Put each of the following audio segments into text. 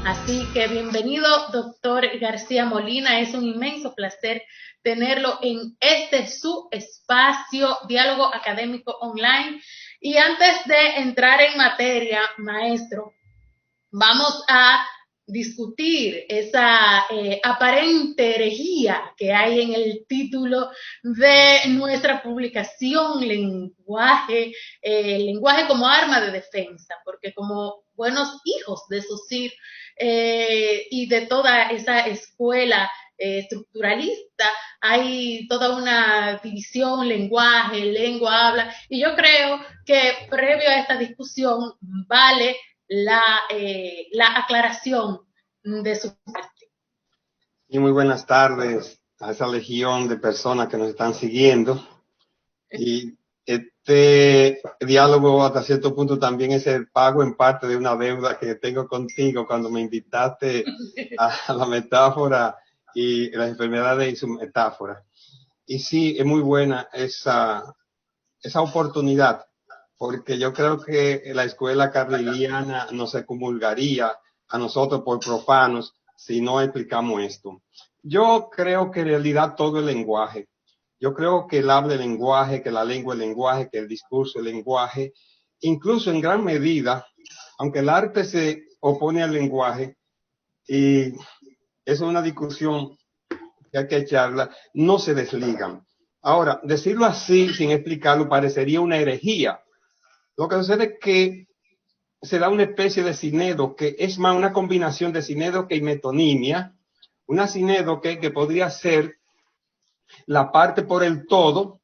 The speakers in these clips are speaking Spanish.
Así que bienvenido, doctor García Molina. Es un inmenso placer tenerlo en este su espacio, Diálogo Académico Online. Y antes de entrar en materia, maestro, vamos a discutir esa aparente herejía que hay en el título de nuestra publicación, lenguaje como arma de defensa, porque como buenos hijos de SOCIR y de toda esa escuela estructuralista, hay toda una división, lenguaje, lengua, habla, y yo creo que previo a esta discusión vale la aclaración de su parte. Y muy buenas tardes a esa legión de personas que nos están siguiendo. Y este diálogo hasta cierto punto también es el pago en parte de una deuda que tengo contigo cuando me invitaste a la metáfora y las enfermedades y su metáfora. Y sí, es muy buena esa oportunidad, porque yo creo que la escuela carliliana nos excomulgaría a nosotros por profanos si no explicamos esto. Yo creo que en realidad todo el lenguaje. Yo creo que el habla el lenguaje, que la lengua el lenguaje, que el discurso el lenguaje, incluso en gran medida, aunque el arte se opone al lenguaje, y eso es una discusión que hay que echarla, no se desligan. Ahora, decirlo así, sin explicarlo, parecería una herejía. Lo que sucede es que se da una especie de sinedo, que es más una combinación de sinedo que metonimia, una sinedo que podría ser la parte por el todo,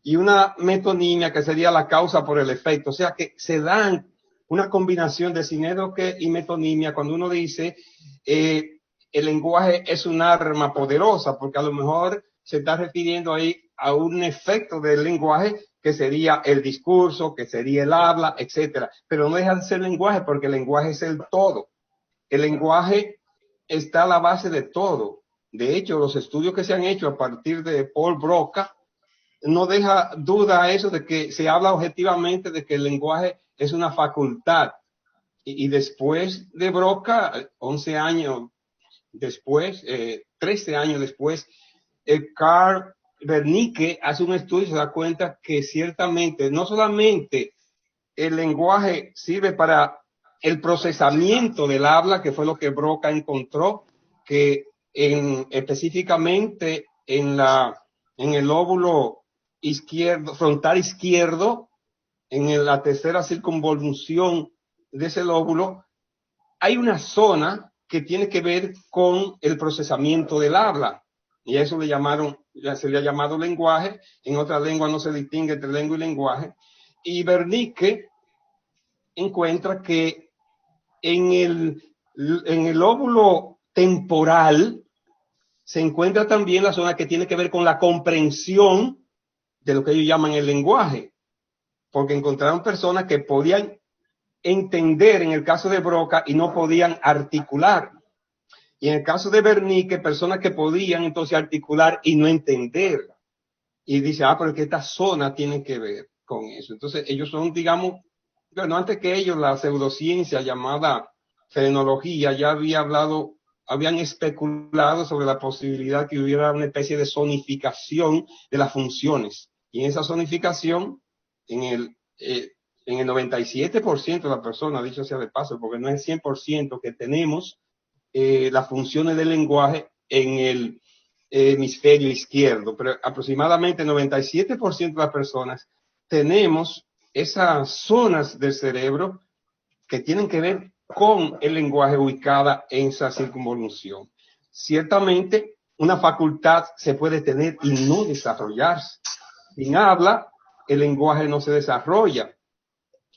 y una metonimia que sería la causa por el efecto. O sea que se dan una combinación de sinédoque y metonimia cuando uno dice el lenguaje es un arma poderosa, porque a lo mejor se está refiriendo ahí a un efecto del lenguaje que sería el discurso, que sería el habla, etcétera. Pero no deja de ser lenguaje, porque el lenguaje es el todo. El lenguaje está a la base de todo. De hecho, los estudios que se han hecho a partir de Paul Broca no deja duda eso de que se habla objetivamente de que el lenguaje es una facultad. Y después de Broca, 11 años después, 13 años después, Carl Wernicke hace un estudio y se da cuenta que ciertamente no solamente el lenguaje sirve para el procesamiento del habla, que fue lo que Broca encontró, que específicamente en el lóbulo izquierdo, frontal izquierdo, en la tercera circunvolución de ese lóbulo, hay una zona que tiene que ver con el procesamiento del habla. Y a eso se le ha llamado lenguaje. En otras lenguas no se distingue entre lengua y lenguaje. Y Wernicke encuentra que en el lóbulo temporal se encuentra también la zona que tiene que ver con la comprensión de lo que ellos llaman el lenguaje, porque encontraron personas que podían entender en el caso de Broca y no podían articular. Y en el caso de Wernicke, personas que podían entonces articular y no entender. Y dice, pero es que esta zona tiene que ver con eso. Entonces ellos son, digamos, bueno, antes que ellos, la pseudociencia llamada frenología ya habían especulado sobre la posibilidad que hubiera una especie de zonificación de las funciones. Y en esa zonificación, en el 97% de las personas, dicho sea de paso, porque no es el 100% que tenemos las funciones del lenguaje en el hemisferio izquierdo, pero aproximadamente el 97% de las personas tenemos esas zonas del cerebro que tienen que ver con el lenguaje ubicada en esa circunvolución. Ciertamente, una facultad se puede tener y no desarrollarse. Sin habla, el lenguaje no se desarrolla.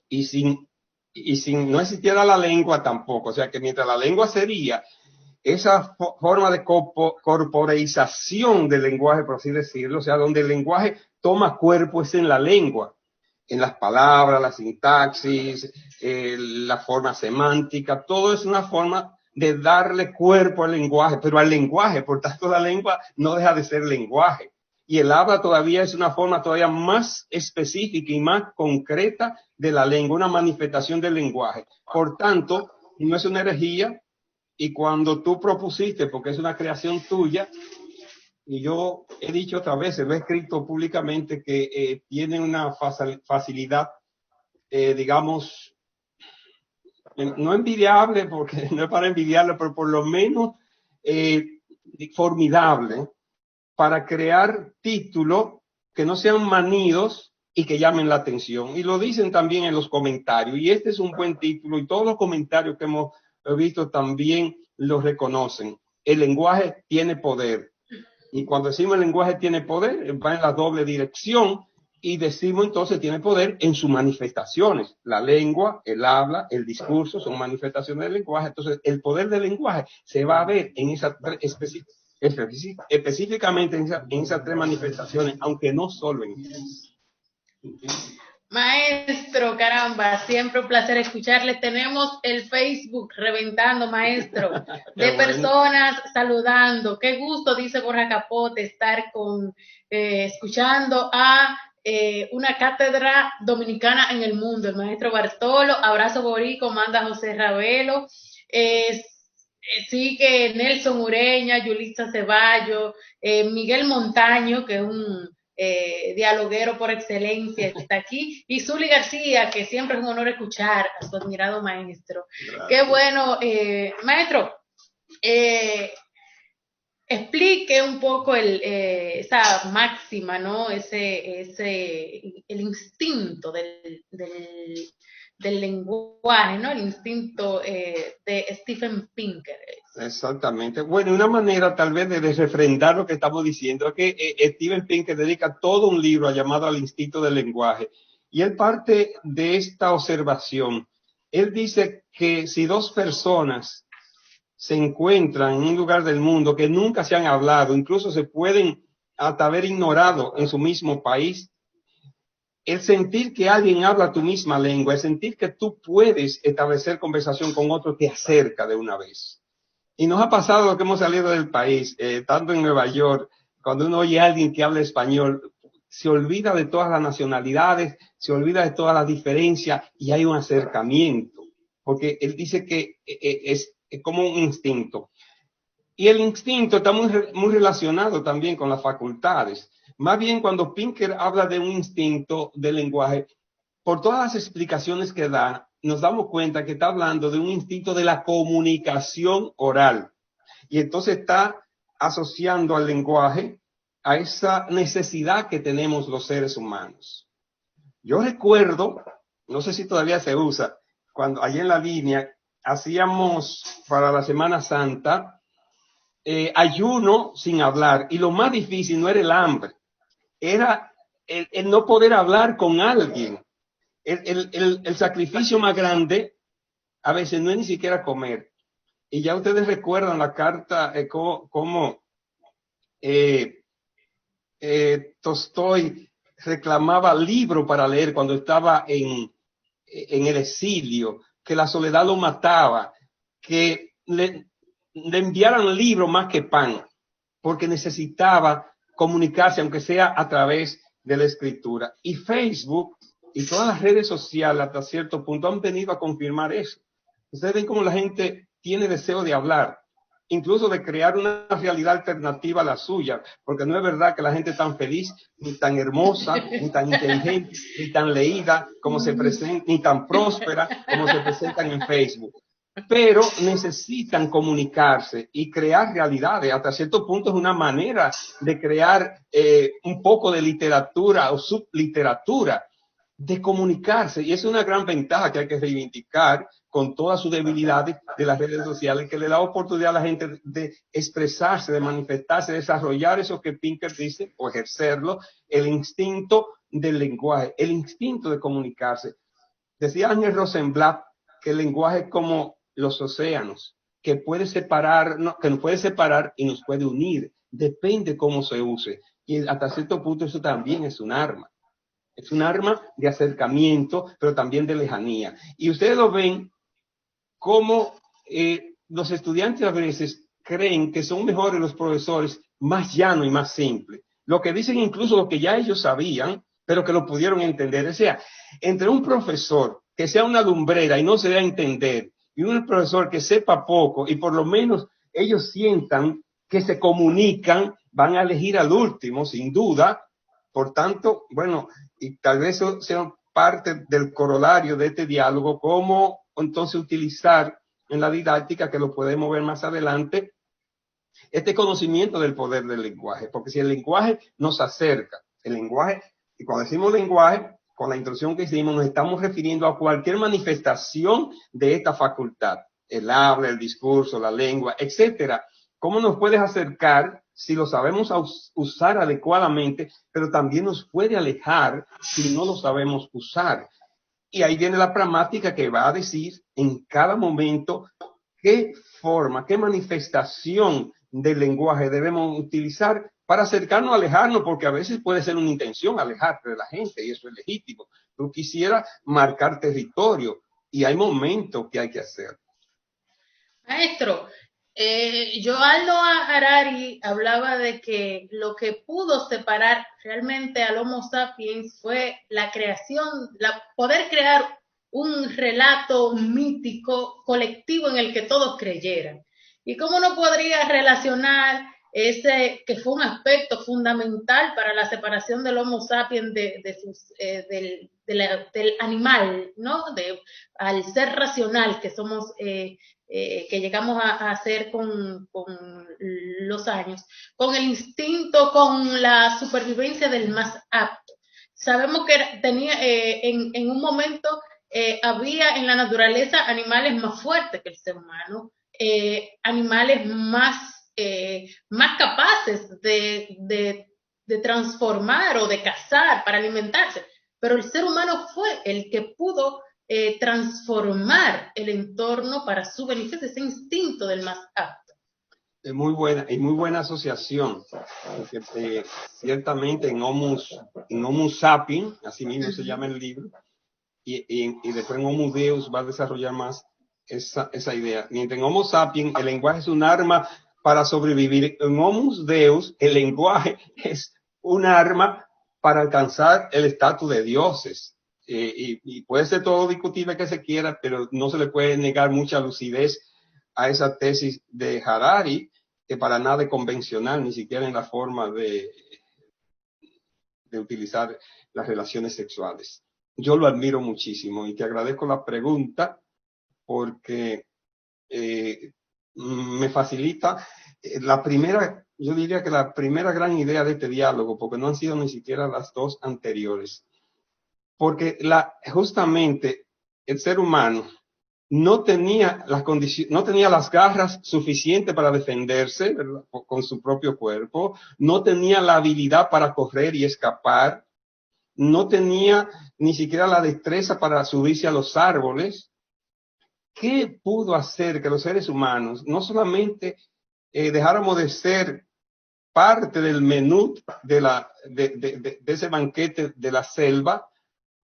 Y sin no existiera la lengua tampoco. O sea que mientras la lengua sería esa forma de corporeización del lenguaje, por así decirlo, o sea, donde el lenguaje toma cuerpo es en la lengua, en las palabras, la sintaxis, la forma semántica, todo es una forma de darle cuerpo al lenguaje, pero al lenguaje, por tanto la lengua no deja de ser lenguaje. Y el habla todavía es una forma todavía más específica y más concreta de la lengua, una manifestación del lenguaje. Por tanto, no es una herejía y cuando tú propusiste, porque es una creación tuya, y yo he dicho otras veces, lo he escrito públicamente, que tiene una facilidad, digamos, no envidiable, porque no es para envidiarlo, pero por lo menos formidable, para crear títulos que no sean manidos y que llamen la atención. Y lo dicen también en los comentarios. Y este es un buen título y todos los comentarios que hemos visto también lo reconocen. El lenguaje tiene poder. Y cuando decimos el lenguaje tiene poder, va en la doble dirección y decimos entonces tiene poder en sus manifestaciones. La lengua, el habla, el discurso son manifestaciones del lenguaje. Entonces el poder del lenguaje se va a ver en esas específicamente en esas tres manifestaciones, aunque no solo en ellas. Maestro, caramba, siempre un placer escucharle. Tenemos el Facebook reventando, maestro, de personas saludando. Qué gusto, dice Borja Capote, estar escuchando a una cátedra dominicana en el mundo. El maestro Bartolo, abrazo borico, manda José Ravelo. Sigue Nelson Ureña, Yulisa Ceballos, Miguel Montaño, que es un dialoguero por excelencia, que está aquí, y Zuli García, que siempre es un honor escuchar a su admirado maestro. Gracias. Qué bueno, maestro, explique un poco esa máxima, ¿no? El instinto del lenguaje, ¿no? El instinto de Steven Pinker. Exactamente. Bueno, una manera tal vez de refrendar lo que estamos diciendo es que Steven Pinker dedica todo un libro llamado Al instinto del lenguaje. Y él parte de esta observación. Él dice que si dos personas se encuentran en un lugar del mundo que nunca se han hablado, incluso se pueden hasta haber ignorado en su mismo país, el sentir que alguien habla tu misma lengua, el sentir que tú puedes establecer conversación con otro te acerca de una vez. Y nos ha pasado lo que hemos salido del país, tanto en Nueva York, cuando uno oye a alguien que habla español, se olvida de todas las nacionalidades, se olvida de todas las diferencias y hay un acercamiento, porque él dice que es como un instinto. Y el instinto está muy relacionado también con las facultades. Más bien cuando Pinker habla de un instinto del lenguaje, por todas las explicaciones que da, nos damos cuenta que está hablando de un instinto de la comunicación oral. Y entonces está asociando al lenguaje a esa necesidad que tenemos los seres humanos. Yo recuerdo, no sé si todavía se usa, cuando allí en la línea hacíamos para la Semana Santa ayuno sin hablar. Y lo más difícil no era el hambre, era el no poder hablar con alguien. El sacrificio más grande a veces no es ni siquiera comer. Y ya ustedes recuerdan la carta, cómo Tolstói reclamaba libro para leer cuando estaba en el exilio, que la soledad lo mataba, que le enviaran libro más que pan, porque necesitaba comunicarse, aunque sea a través de la escritura. Y Facebook y todas las redes sociales hasta cierto punto han venido a confirmar eso. Ustedes ven cómo la gente tiene deseo de hablar, incluso de crear una realidad alternativa a la suya, porque no es verdad que la gente es tan feliz, ni tan hermosa, ni tan inteligente, ni tan leída como se presenta, ni tan próspera como se presentan en Facebook. Pero necesitan comunicarse y crear realidades. Hasta cierto punto es una manera de crear un poco de literatura o subliteratura, de comunicarse. Y es una gran ventaja que hay que reivindicar con todas sus debilidades de las redes sociales, que le da oportunidad a la gente de expresarse, de manifestarse, de desarrollar eso que Pinker dice, o ejercerlo, el instinto del lenguaje, el instinto de comunicarse. Decía Ángel Rosenblatt que el lenguaje es como los océanos, que puede separar, no, que nos puede separar y nos puede unir, depende cómo se use. Y hasta cierto punto eso también es un arma. Es un arma de acercamiento, pero también de lejanía. Y ustedes lo ven como los estudiantes a veces creen que son mejores los profesores más llanos y más simples. Lo que dicen incluso lo que ya ellos sabían, pero que lo pudieron entender. O sea, entre un profesor que sea una lumbrera y no se dé a entender, y un profesor que sepa poco y por lo menos ellos sientan que se comunican, van a elegir al último, sin duda. Por tanto, bueno, y tal vez eso sea parte del corolario de este diálogo, cómo entonces utilizar en la didáctica, que lo podemos ver más adelante, este conocimiento del poder del lenguaje. Porque si el lenguaje nos acerca, el lenguaje, y cuando decimos lenguaje, con la introducción que hicimos, nos estamos refiriendo a cualquier manifestación de esta facultad, el habla, el discurso, la lengua, etcétera. ¿Cómo nos puedes acercar si lo sabemos usar adecuadamente, pero también nos puede alejar si no lo sabemos usar? Y ahí viene la pragmática que va a decir en cada momento qué forma, qué manifestación del lenguaje debemos utilizar para acercarnos o alejarnos, porque a veces puede ser una intención alejarte de la gente y eso es legítimo. Tú quisieras marcar territorio y hay momentos que hay que hacer. Maestro, Aldo Harari hablaba de que lo que pudo separar realmente al Homo sapiens fue la creación, poder crear un relato mítico colectivo en el que todos creyeran. ¿Y cómo no podría relacionar ese que fue un aspecto fundamental para la separación del Homo sapiens del animal, ¿no? Al ser racional que somos, que llegamos a hacer con los años, con el instinto, con la supervivencia del más apto. Sabemos que en un momento había en la naturaleza animales más fuertes que el ser humano, animales más capaces de transformar o de cazar para alimentarse, pero el ser humano fue el que pudo transformar el entorno para su beneficio, ese instinto del más apto. Es muy buena asociación, porque ciertamente en Homo sapiens, así mismo se llama el libro, y después en Homo Deus va a desarrollar más esa idea. Mientras en Homo sapiens el lenguaje es un arma para sobrevivir, en Homo Deus el lenguaje es un arma para alcanzar el estatus de dioses. Y puede ser todo discutible que se quiera, pero no se le puede negar mucha lucidez a esa tesis de Harari, que para nada es convencional, ni siquiera en la forma de utilizar las relaciones sexuales. Yo lo admiro muchísimo y te agradezco la pregunta porque me facilita yo diría que la primera gran idea de este diálogo, porque no han sido ni siquiera las dos anteriores. Porque justamente el ser humano no tenía no tenía las garras suficientes para defenderse, ¿verdad?, con su propio cuerpo, no tenía la habilidad para correr y escapar, no tenía ni siquiera la destreza para subirse a los árboles. ¿Qué pudo hacer que los seres humanos no solamente dejáramos de ser parte del menú de ese banquete de la selva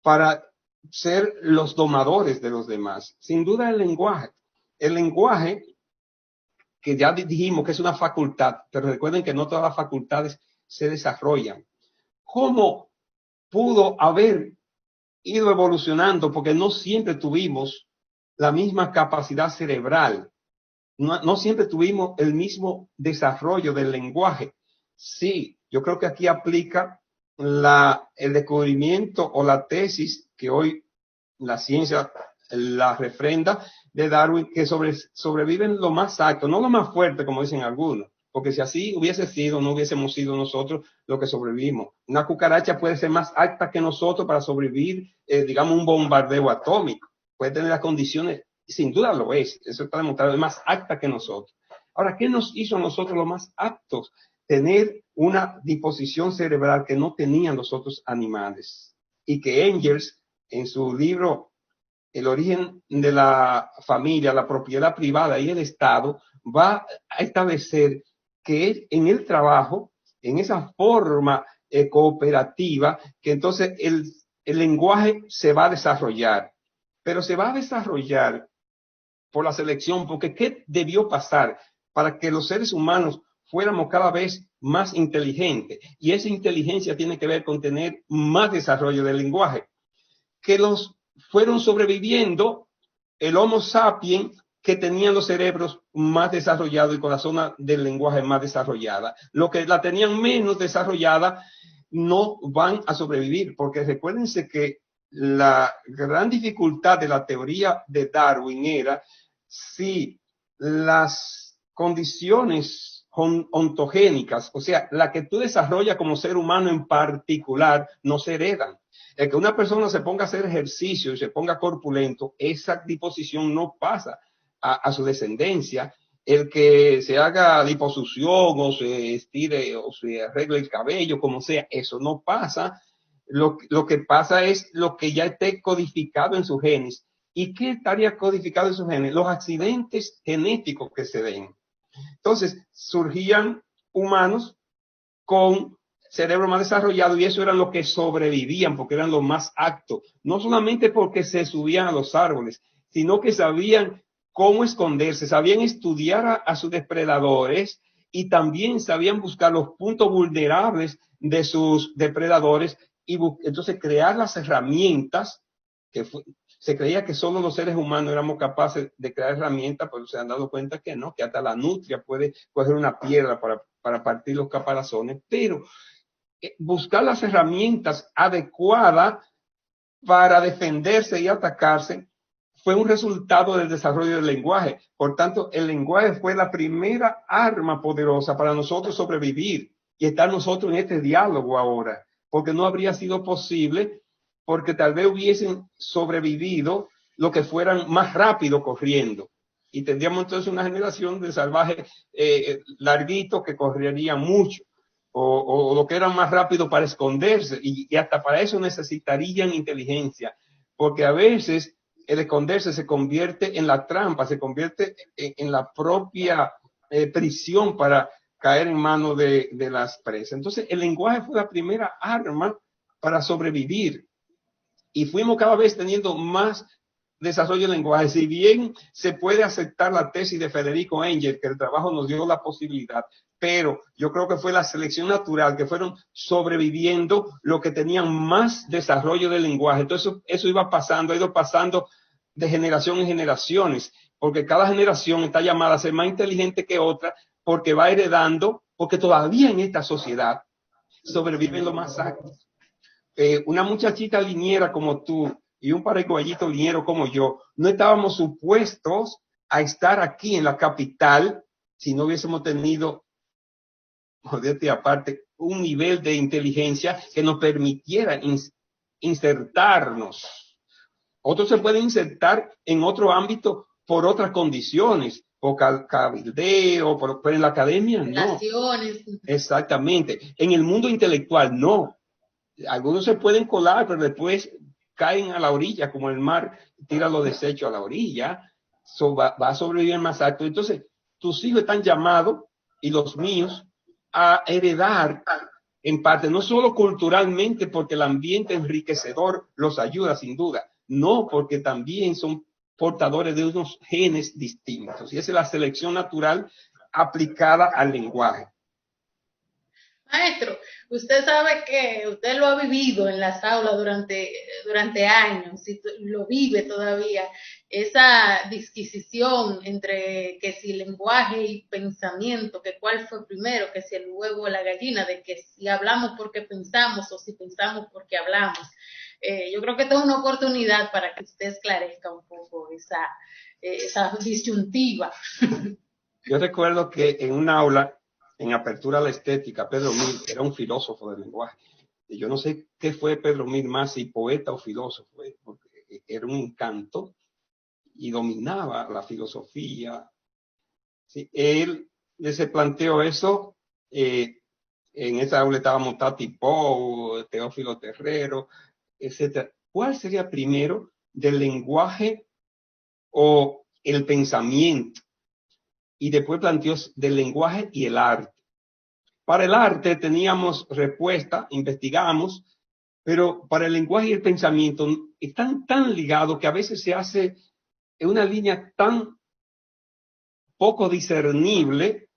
para ser los domadores de los demás? Sin duda el lenguaje que ya dijimos que es una facultad, pero recuerden que no todas las facultades se desarrollan. ¿Cómo pudo haber ido evolucionando? Porque no siempre tuvimos la misma capacidad cerebral, no siempre tuvimos el mismo desarrollo del lenguaje. Sí, yo creo que aquí aplica el descubrimiento o la tesis que hoy la ciencia la refrenda de Darwin, que sobreviven lo más alto, no lo más fuerte como dicen algunos, porque si así hubiese sido, no hubiésemos sido nosotros los que sobrevivimos. Una cucaracha puede ser más alta que nosotros para sobrevivir, digamos, un bombardeo atómico. Puede tener las condiciones, sin duda lo es, eso está demostrado, es más alta que nosotros. Ahora, ¿qué nos hizo a nosotros los más aptos? Tener una disposición cerebral que no tenían los otros animales. Y que Engels, en su libro El origen de la familia, la propiedad privada y el Estado, va a establecer que en el trabajo, en esa forma cooperativa, que entonces el lenguaje se va a desarrollar. Pero se va a desarrollar por la selección, porque ¿qué debió pasar para que los seres humanos fuéramos cada vez más inteligentes? Y esa inteligencia tiene que ver con tener más desarrollo del lenguaje. Que los fueron sobreviviendo el Homo sapiens que tenían los cerebros más desarrollados y con la zona del lenguaje más desarrollada. Los que la tenían menos desarrollada no van a sobrevivir, porque recuérdense que la gran dificultad de la teoría de Darwin era si las condiciones ontogénicas, o sea, la que tú desarrollas como ser humano en particular, no se heredan. El que una persona se ponga a hacer ejercicio y se ponga corpulento, esa disposición no pasa a su descendencia. El que se haga liposucción o se estire o se arregle el cabello, como sea, eso no pasa. Lo que pasa es lo que ya esté codificado en sus genes. ¿Y qué estaría codificado en sus genes? Los accidentes genéticos que se den. Entonces, surgían humanos con cerebro más desarrollado y eso eran los que sobrevivían porque eran los más aptos. No solamente porque se subían a los árboles, sino que sabían cómo esconderse, sabían estudiar a sus depredadores y también sabían buscar los puntos vulnerables de sus depredadores y entonces crear las herramientas que se creía que solo los seres humanos éramos capaces de crear herramientas, pero se han dado cuenta que no, que hasta la nutria puede coger una piedra para partir los caparazones, pero buscar las herramientas adecuadas para defenderse y atacarse fue un resultado del desarrollo del lenguaje. Por tanto, el lenguaje fue la primera arma poderosa para nosotros sobrevivir y estar nosotros en este diálogo ahora, porque no habría sido posible, porque tal vez hubiesen sobrevivido los que fueran más rápido corriendo. Y tendríamos entonces una generación de salvajes larguitos que correrían mucho, o lo que eran más rápido para esconderse, y hasta para eso necesitarían inteligencia, porque a veces el esconderse se convierte en la trampa, se convierte en la propia prisión para caer en manos de las presas. Entonces, el lenguaje fue la primera arma para sobrevivir y fuimos cada vez teniendo más desarrollo del lenguaje. Si bien se puede aceptar la tesis de Federico Engel, que el trabajo nos dio la posibilidad, pero yo creo que fue la selección natural, que fueron sobreviviendo los que tenían más desarrollo del lenguaje. Entonces, eso iba pasando, ha ido pasando de generación en generaciones, porque cada generación está llamada a ser más inteligente que otra, porque va heredando, porque todavía en esta sociedad sobreviven los más actos. Una muchachita liniera como tú y un paraguayito liniero como yo, no estábamos supuestos a estar aquí en la capital si no hubiésemos tenido, jodete aparte, un nivel de inteligencia que nos permitiera insertarnos. Otros se pueden insertar en otro ámbito por otras condiciones, por cabildeo, pero en la academia no. Exactamente. En el mundo intelectual no. Algunos se pueden colar, pero después caen a la orilla, como el mar tira los desechos a la orilla. Va a sobrevivir más alto. Entonces, tus hijos están llamados, y los míos, a heredar en parte, no solo culturalmente, porque el ambiente enriquecedor los ayuda sin duda, no, porque también son portadores de unos genes distintos. Y esa es la selección natural aplicada al lenguaje. Maestro, usted sabe que usted lo ha vivido en las aulas durante años, y lo vive todavía, esa disquisición entre que si lenguaje y pensamiento, que cuál fue primero, que si el huevo o la gallina, de que si hablamos porque pensamos o si pensamos porque hablamos. Yo creo que esta es una oportunidad para que usted esclarezca un poco esa disyuntiva. Yo recuerdo que en un aula, en Apertura a la Estética, Pedro Mir era un filósofo del lenguaje. Y yo no sé qué fue Pedro Mir más, si poeta o filósofo, porque era un encanto y dominaba la filosofía. Sí, él se planteó eso. En esa aula estábamos Tati Pou, Teófilo Terrero, etc. ¿Cuál sería primero, del lenguaje o el pensamiento? Y después planteó del lenguaje y el arte. Para el arte teníamos respuesta, investigamos, pero para el lenguaje y el pensamiento están tan ligados que a veces se hace en una línea tan poco discernible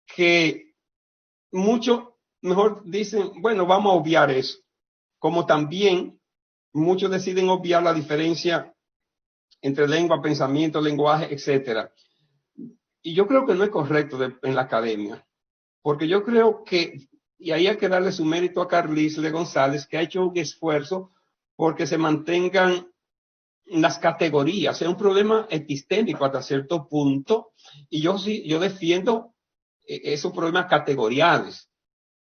que muchos mejor dicen, bueno, vamos a obviar eso. Como también muchos deciden obviar la diferencia entre lengua, pensamiento, lenguaje, etcétera. Y yo creo que no es correcto en la academia, porque yo creo que, y ahí hay que darle su mérito a Carlisle González, que ha hecho un esfuerzo porque se mantengan las categorías. Es un problema epistémico hasta cierto punto, y yo defiendo esos problemas categoriales.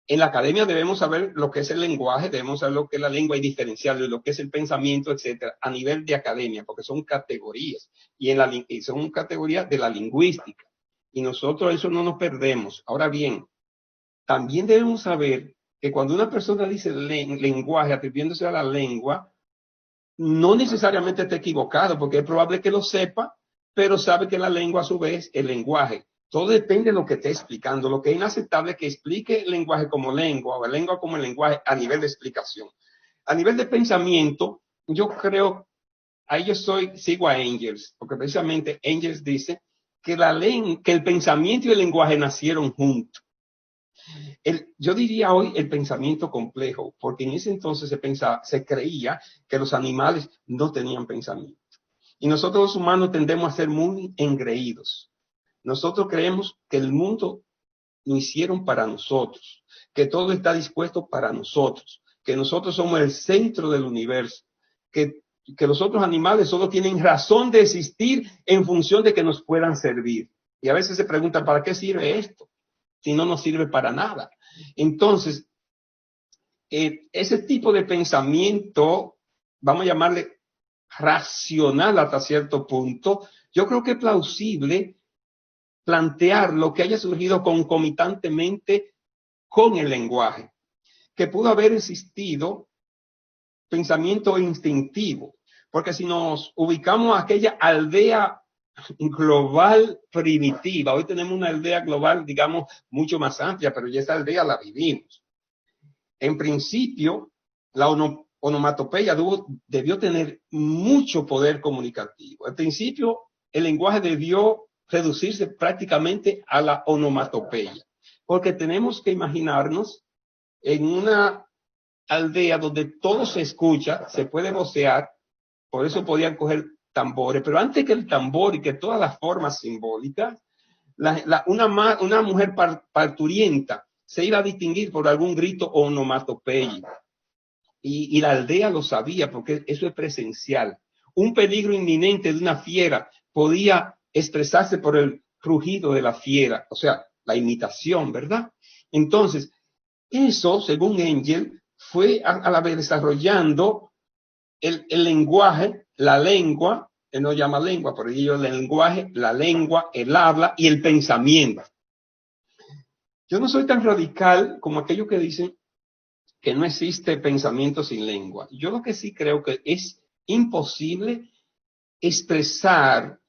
En la academia debemos saber lo que es el lenguaje, debemos saber lo que es la lengua y diferenciarlo, y lo que es el pensamiento, etcétera, a nivel de academia, porque son categorías, y son categorías de la lingüística. Y nosotros eso no nos perdemos. Ahora bien, también debemos saber que cuando una persona dice lenguaje, atribuyéndose a la lengua, no necesariamente está equivocado, porque es probable que lo sepa, pero sabe que la lengua a su vez es el lenguaje. Todo depende de lo que esté explicando. Lo que es inaceptable es que explique el lenguaje como lengua o la lengua como el lenguaje a nivel de explicación. A nivel de pensamiento, yo creo, ahí sigo a Engels, porque precisamente Engels dice que el pensamiento y el lenguaje nacieron juntos. Yo diría hoy el pensamiento complejo, porque en ese entonces se creía que los animales no tenían pensamiento. Y nosotros los humanos tendemos a ser muy engreídos. Nosotros creemos que el mundo lo hicieron para nosotros, que todo está dispuesto para nosotros, que nosotros somos el centro del universo, que los otros animales solo tienen razón de existir en función de que nos puedan servir. Y a veces se preguntan, ¿para qué sirve esto? Si no nos sirve para nada. Entonces, ese tipo de pensamiento, vamos a llamarle racional hasta cierto punto, yo creo que es plausible plantear lo que haya surgido concomitantemente con el lenguaje, que pudo haber existido pensamiento instintivo, porque si nos ubicamos a aquella aldea global primitiva, hoy tenemos una aldea global, digamos, mucho más amplia, pero ya esa aldea la vivimos. En principio, la onomatopeya debió tener mucho poder comunicativo. Al principio, el lenguaje debió reducirse prácticamente a la onomatopeya, porque tenemos que imaginarnos en una aldea donde todo se escucha, se puede vocear, por eso podían coger tambores, pero antes que el tambor y que todas las formas simbólicas, una mujer parturienta se iba a distinguir por algún grito onomatopeico. Y la aldea lo sabía porque eso es presencial. Un peligro inminente de una fiera podía expresarse por el rugido de la fiera, o sea, la imitación, ¿verdad? Entonces, eso, según Engel, fue a la vez desarrollando el lenguaje, la lengua, él no llama lengua, por ello el lenguaje, la lengua, el habla y el pensamiento. Yo no soy tan radical como aquellos que dicen que no existe pensamiento sin lengua. Yo lo que sí creo que es imposible expresar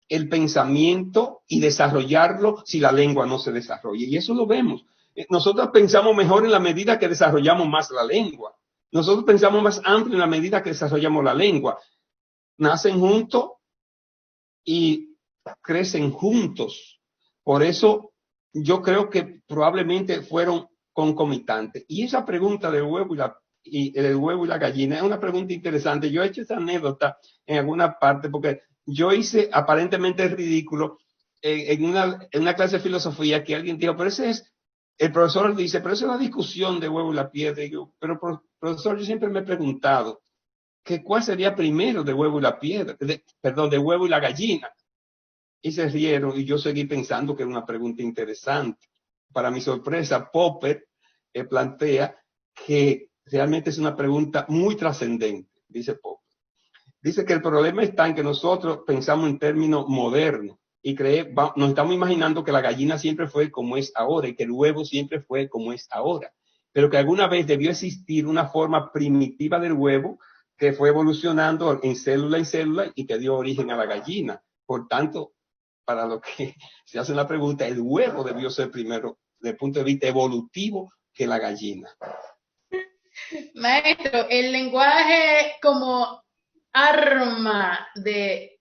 el pensamiento y desarrollarlo si la lengua no se desarrolla. Y eso lo vemos. Nosotros pensamos mejor en la medida que desarrollamos más la lengua. Nosotros pensamos más amplio en la medida que desarrollamos la lengua. Nacen juntos y crecen juntos. Por eso yo creo que probablemente fueron concomitantes. Y esa pregunta del huevo el huevo y la gallina es una pregunta interesante. Yo he hecho esa anécdota en alguna parte porque yo hice aparentemente ridículo en una clase de filosofía que alguien dijo, pero ese es, el profesor dice, pero esa es la discusión de huevo y la piedra. Y yo, pero profesor, yo siempre me he preguntado que cuál sería primero de huevo y la piedra, perdón, de huevo y la gallina. Y se rieron y yo seguí pensando que era una pregunta interesante. Para mi sorpresa, Popper plantea que realmente es una pregunta muy trascendente, dice Popper. Dice que el problema está en que nosotros pensamos en términos modernos y nos estamos imaginando que la gallina siempre fue como es ahora y que el huevo siempre fue como es ahora, pero que alguna vez debió existir una forma primitiva del huevo que fue evolucionando en célula y que dio origen a la gallina. Por tanto, para lo que se hace la pregunta, el huevo debió ser primero, desde el punto de vista evolutivo, que la gallina. Maestro, el lenguaje como arma de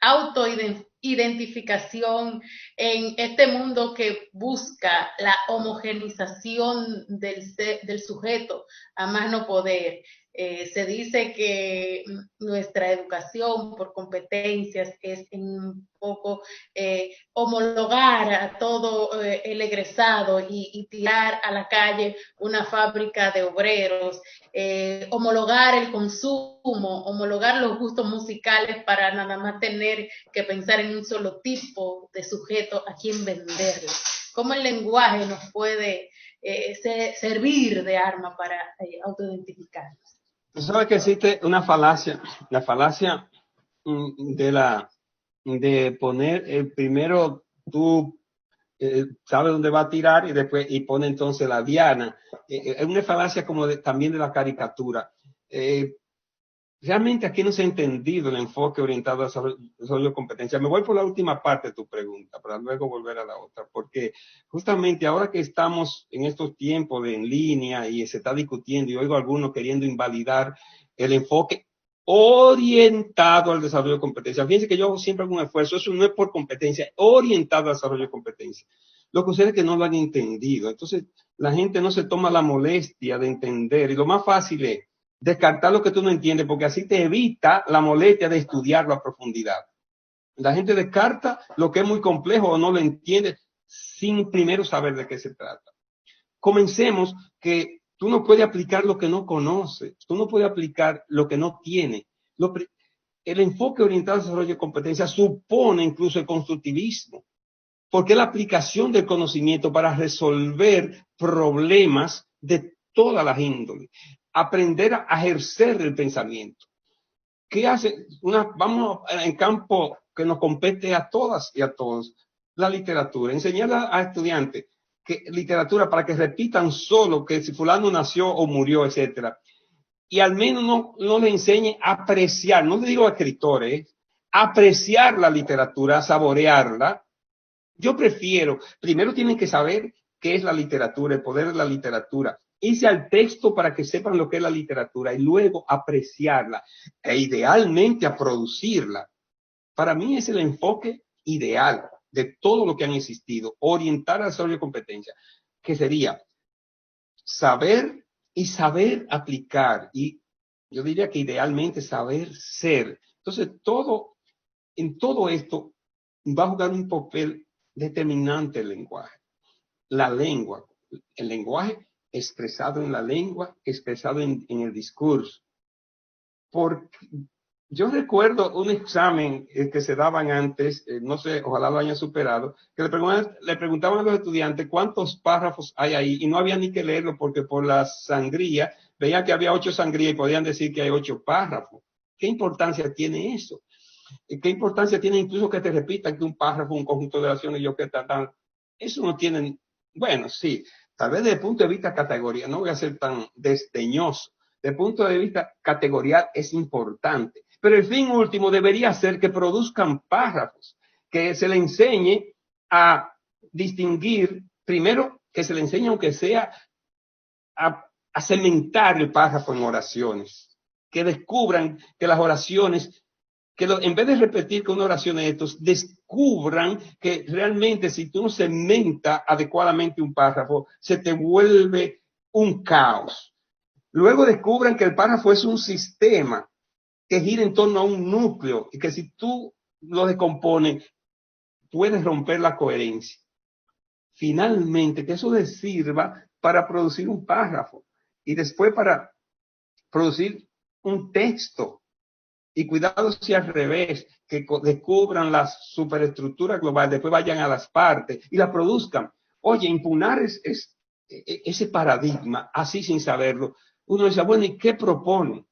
autoidentificación en este mundo que busca la homogenización del sujeto a más no poder. Se dice que nuestra educación por competencias es un poco homologar a todo el egresado y tirar a la calle una fábrica de obreros, homologar el consumo, homologar los gustos musicales para nada más tener que pensar en un solo tipo de sujeto a quien venderle. ¿Cómo el lenguaje nos puede servir de arma para autoidentificarnos? Tú sabes que existe una falacia, la falacia de poner primero tú sabes dónde va a tirar y después pone entonces la diana. Es una falacia como también de la caricatura. Realmente aquí no se ha entendido el enfoque orientado a desarrollo de competencia. Me voy por la última parte de tu pregunta para luego volver a la otra, porque justamente ahora que estamos en estos tiempos de en línea y se está discutiendo y oigo a algunos queriendo invalidar el enfoque orientado al desarrollo de competencia. Fíjense que yo siempre hago un esfuerzo, eso no es por competencia, orientado al desarrollo de competencia. Lo que ustedes que no lo han entendido. Entonces, la gente no se toma la molestia de entender y lo más fácil es descartar lo que tú no entiendes, porque así te evita la molestia de estudiarlo a profundidad. La gente descarta lo que es muy complejo o no lo entiende sin primero saber de qué se trata. Comencemos que tú no puedes aplicar lo que no conoces, tú no puedes aplicar lo que no tienes. El enfoque orientado al desarrollo de competencia supone incluso el constructivismo, porque es la aplicación del conocimiento para resolver problemas de todas las índoles. Aprender a ejercer el pensamiento. ¿Qué hace? Vamos en campo que nos compete a todas y a todos. La literatura. Enseñar a estudiantes que literatura para que repitan solo que si fulano nació o murió, etcétera. Y al menos no le enseñe a apreciar, no le digo a escritores, apreciar la literatura, saborearla. Yo prefiero, primero tienen que saber qué es la literatura, el poder de la literatura. Irse al texto para que sepan lo que es la literatura y luego apreciarla e idealmente a producirla. Para mí es el enfoque ideal de todo lo que han existido, orientar al desarrollo de competencia, que sería saber y saber aplicar y yo diría que idealmente saber ser. Entonces, en todo esto va a jugar un papel determinante el lenguaje. La lengua, el lenguaje expresado en la lengua, expresado en el discurso. Porque yo recuerdo un examen que se daban antes, no sé, ojalá lo hayan superado, que le preguntaban a los estudiantes cuántos párrafos hay ahí y no había ni que leerlo porque por la sangría, veían que había 8 sangrías y podían decir que hay 8 párrafos. ¿Qué importancia tiene eso? ¿Qué importancia tiene incluso que te repitan que un párrafo, un conjunto de oraciones, yo que tal? Eso no tiene, bueno, sí, tal vez desde el punto de vista categoría, no voy a ser tan desdeñoso, desde el punto de vista categorial es importante, pero el fin último debería ser que produzcan párrafos, que se le enseñe a distinguir, primero que se le enseñe aunque sea a cementar el párrafo en oraciones, que descubran que las oraciones en vez de repetir con una oración de estos, descubran que realmente si tú no cementas adecuadamente un párrafo, se te vuelve un caos. Luego descubran que el párrafo es un sistema que gira en torno a un núcleo y que si tú lo descompones, puedes romper la coherencia. Finalmente, que eso les sirva para producir un párrafo y después para producir un texto. Y cuidado si al revés, que descubran las superestructuras globales, después vayan a las partes y la produzcan. Oye, impugnar ese paradigma, así sin saberlo. Uno dice, bueno, ¿y qué proponen?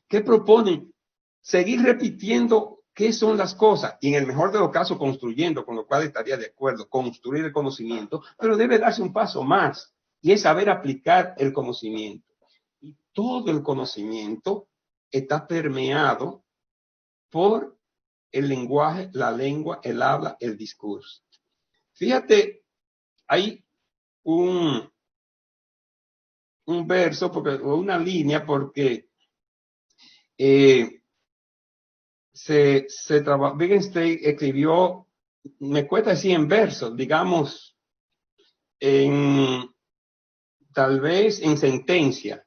¿Qué proponen? Seguir repitiendo qué son las cosas y en el mejor de los casos construyendo, con lo cual estaría de acuerdo, construir el conocimiento, pero debe darse un paso más y es saber aplicar el conocimiento. Y todo el conocimiento está permeado por el lenguaje, la lengua, el habla, el discurso. Fíjate, hay un verso, o una línea, porque Wittgenstein escribió, me cuesta decir en versos, digamos, tal vez en sentencia.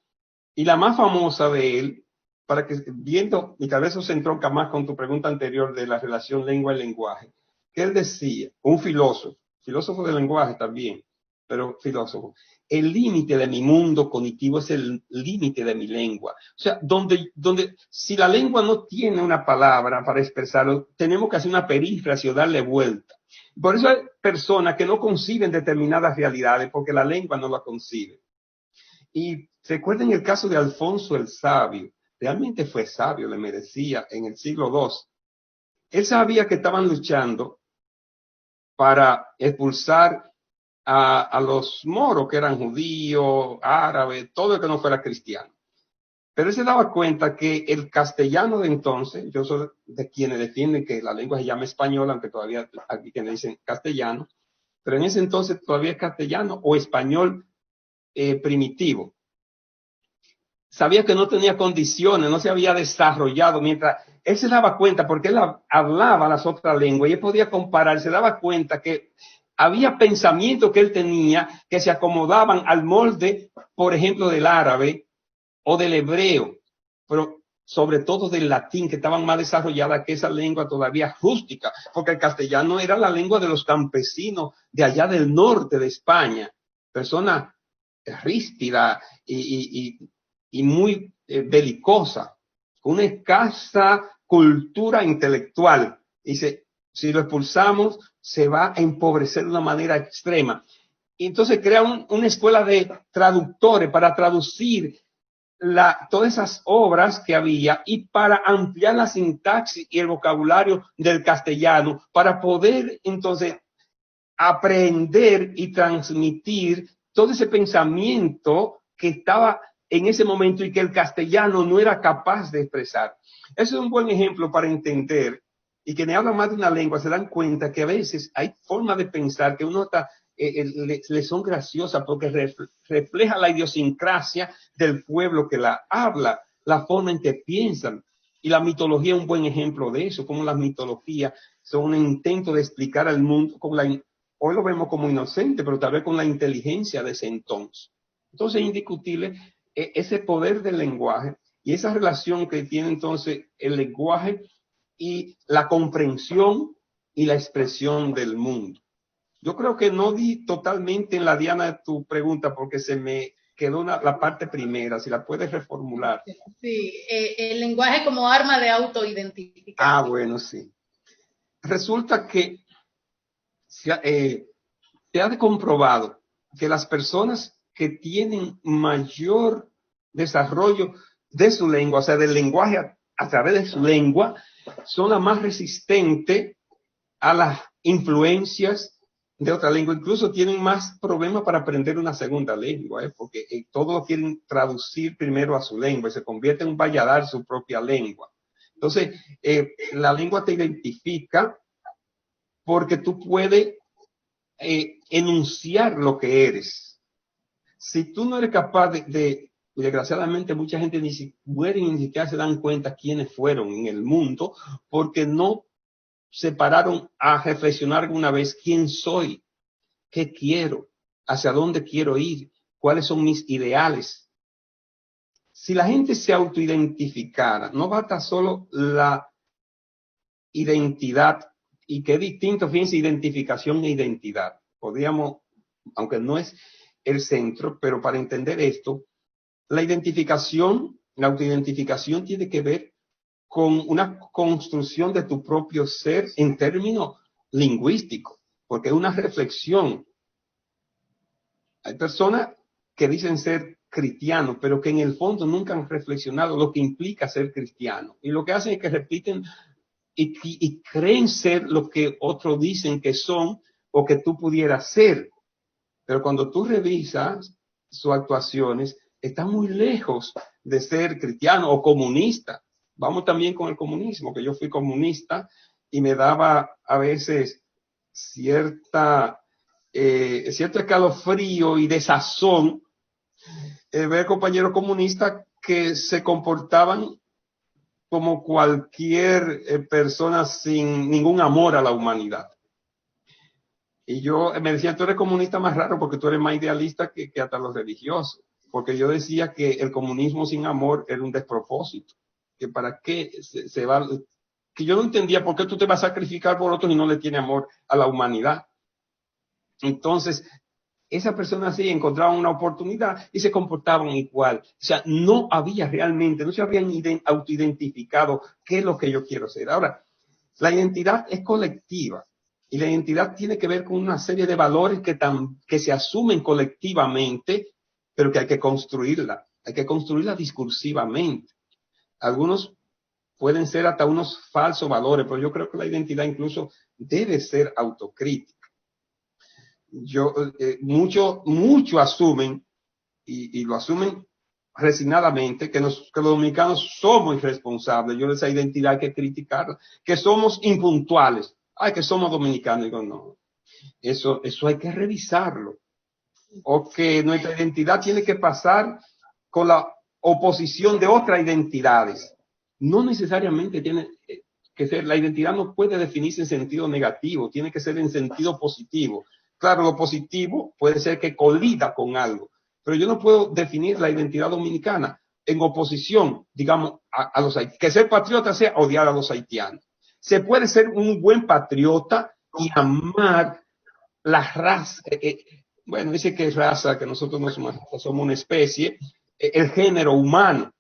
Y la más famosa de él, para que viendo, y tal vez eso se entronca más con tu pregunta anterior de la relación lengua y lenguaje, que él decía, un filósofo del lenguaje también, pero filósofo, el límite de mi mundo cognitivo es el límite de mi lengua. O sea, si la lengua no tiene una palabra para expresarlo, tenemos que hacer una perífrasis o darle vuelta. Por eso hay personas que no conciben determinadas realidades porque la lengua no la concibe. Y recuerden el caso de Alfonso el Sabio. Realmente fue sabio, le merecía en el siglo II. Él sabía que estaban luchando para expulsar a los moros, que eran judíos, árabes, todo el que no fuera cristiano. Pero él se daba cuenta que el castellano de entonces, yo soy de quienes defienden que la lengua se llama español, aunque todavía aquí quienes dicen castellano, pero en ese entonces todavía es castellano o español primitivo. Sabía que no tenía condiciones, no se había desarrollado, mientras él se daba cuenta, porque él hablaba las otras lenguas y él podía comparar, se daba cuenta que había pensamientos que él tenía que se acomodaban al molde, por ejemplo, del árabe o del hebreo, pero sobre todo del latín, que estaban más desarrolladas que esa lengua todavía rústica, porque el castellano era la lengua de los campesinos de allá del norte de España, personas ríspidas y muy belicosa, con una escasa cultura intelectual. Dice, si lo expulsamos, se va a empobrecer de una manera extrema. Y entonces crea una escuela de traductores para traducir todas esas obras que había y para ampliar la sintaxis y el vocabulario del castellano, para poder entonces aprender y transmitir todo ese pensamiento que estaba en ese momento y que el castellano no era capaz de expresar. Eso es un buen ejemplo para entender, y quienes hablan más de una lengua se dan cuenta que a veces hay formas de pensar que uno está, le son graciosas porque refleja la idiosincrasia del pueblo que la habla, la forma en que piensan. Y la mitología es un buen ejemplo de eso, como las mitologías son un intento de explicar al mundo con hoy lo vemos como inocente, pero tal vez con la inteligencia de ese entonces. Entonces es indiscutible ese poder del lenguaje y esa relación que tiene entonces el lenguaje y la comprensión y la expresión del mundo. Yo creo que no di totalmente en la diana de tu pregunta porque se me quedó la parte primera, si la puedes reformular. Sí, el lenguaje como arma de autoidentificación. Ah, bueno, sí. Resulta que se ha comprobado que las personas que tienen mayor desarrollo de su lengua, o sea, del lenguaje a través de su lengua, son las más resistentes a las influencias de otra lengua. Incluso tienen más problemas para aprender una segunda lengua, porque todos lo quieren traducir primero a su lengua y se convierte en un valladar su propia lengua. Entonces, la lengua te identifica porque tú puedes enunciar lo que eres. Si tú no eres capaz desgraciadamente mucha gente ni siquiera se dan cuenta quiénes fueron en el mundo porque no se pararon a reflexionar alguna vez quién soy, qué quiero, hacia dónde quiero ir, cuáles son mis ideales. Si la gente se autoidentificara, no basta solo la identidad, y qué distinto, fíjense, identificación e identidad. Podríamos, aunque no es el centro, pero para entender esto, la identificación, la autoidentificación tiene que ver con una construcción de tu propio ser en términos lingüísticos, porque es una reflexión. Hay personas que dicen ser cristianos, pero que en el fondo nunca han reflexionado lo que implica ser cristiano. Y lo que hacen es que repiten y creen ser lo que otros dicen que son o que tú pudieras ser. Pero cuando tú revisas sus actuaciones, está muy lejos de ser cristiano o comunista. Vamos también con el comunismo, que yo fui comunista y me daba a veces cierto escalofrío y desazón ver compañeros comunistas que se comportaban como cualquier persona sin ningún amor a la humanidad. Y yo me decían, tú eres comunista más raro porque tú eres más idealista que hasta los religiosos. porque yo decía que el comunismo sin amor era un despropósito, que para qué se va, que yo no entendía por qué tú te vas a sacrificar por otros y no le tienes amor a la humanidad. Entonces, esa persona así encontraban una oportunidad y se comportaban igual. O sea, no había realmente, no se habían autoidentificado qué es lo que yo quiero ser. Ahora, la identidad es colectiva y la identidad tiene que ver con una serie de valores que se asumen colectivamente, pero que hay que construirla discursivamente. Algunos pueden ser hasta unos falsos valores, pero yo creo que la identidad incluso debe ser autocrítica. Mucho asumen y lo asumen resignadamente que los dominicanos somos irresponsables. Yo esa identidad hay que criticarla, que somos impuntuales. Ay, que somos dominicanos. Digo, no, eso hay que revisarlo. O que nuestra identidad tiene que pasar con la oposición de otras identidades. No necesariamente tiene que ser, la identidad no puede definirse en sentido negativo, tiene que ser en sentido positivo. Claro, lo positivo puede ser que colida con algo, pero yo no puedo definir la identidad dominicana en oposición, digamos, a los haitianos. Que ser patriota sea odiar a los haitianos. Se puede ser un buen patriota y amar la raza. Bueno, dice que es raza, que nosotros no somos una especie, el género humano.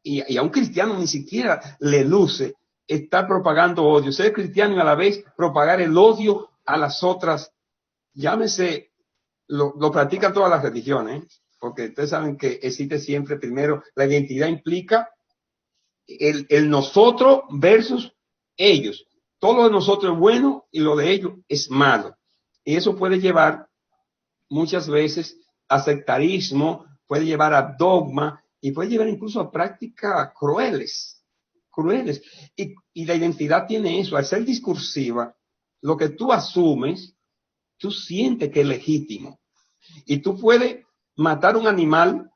Y a un cristiano ni siquiera le luce estar propagando odio, ser cristiano y a la vez propagar el odio a las otras, llámese, lo practican todas las religiones, porque ustedes saben que existe siempre primero, la identidad implica el nosotros versus ellos. Todo lo de nosotros es bueno y lo de ellos es malo. Y eso puede llevar muchas veces a sectarismo, puede llevar a dogma y puede llevar incluso a prácticas crueles. Y la identidad tiene eso, al ser discursiva, lo que tú asumes, tú sientes que es legítimo. Y tú puedes matar un animal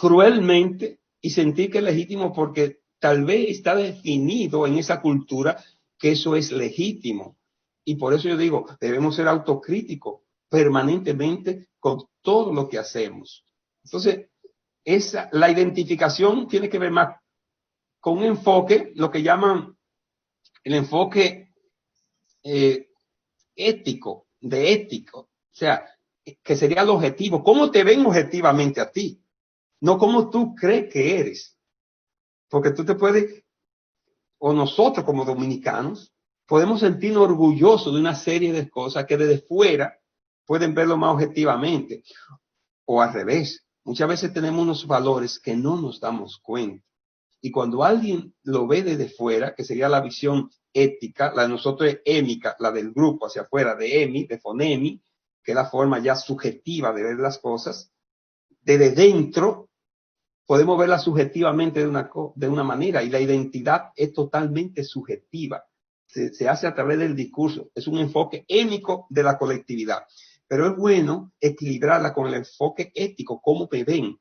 cruelmente y sentir que es legítimo porque tal vez está definido en esa cultura que eso es legítimo. Y por eso yo digo, debemos ser autocríticos permanentemente con todo lo que hacemos. Entonces, la identificación tiene que ver más con un enfoque, lo que llaman el enfoque ético, o sea, que sería el objetivo. ¿Cómo te ven objetivamente a ti? No como tú crees que eres. Porque tú te puedes, o nosotros como dominicanos, podemos sentirnos orgullosos de una serie de cosas que desde fuera pueden verlo más objetivamente. O al revés, muchas veces tenemos unos valores que no nos damos cuenta. Y cuando alguien lo ve desde fuera, que sería la visión ética, la de nosotros es émica, la del grupo hacia afuera, de emi, de fonemi, que es la forma ya subjetiva de ver las cosas, desde dentro podemos verla subjetivamente de una manera, y la identidad es totalmente subjetiva. Se hace a través del discurso. Es un enfoque émico de la colectividad. Pero es bueno equilibrarla con el enfoque ético, cómo me ven.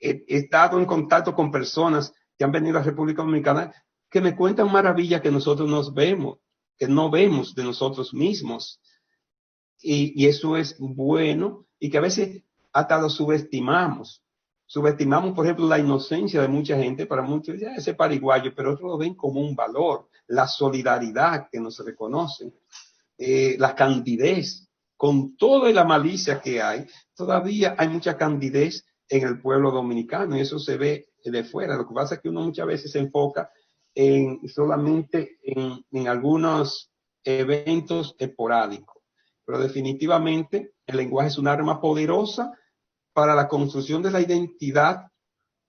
He estado en contacto con personas que han venido a la República Dominicana que me cuentan maravillas que nosotros nos vemos, que no vemos de nosotros mismos. Y eso es bueno, y que a veces hasta lo subestimamos. Subestimamos, por ejemplo, la inocencia de mucha gente. Para muchos, ya ese pariguayo, pero otros lo ven como un valor, la solidaridad que nos reconocen, la candidez. Con toda la malicia que hay, todavía hay mucha candidez en el pueblo dominicano, y eso se ve de fuera. Lo que pasa es que uno muchas veces se enfoca solamente en algunos eventos esporádicos. Pero definitivamente el lenguaje es un arma poderosa para la construcción de la identidad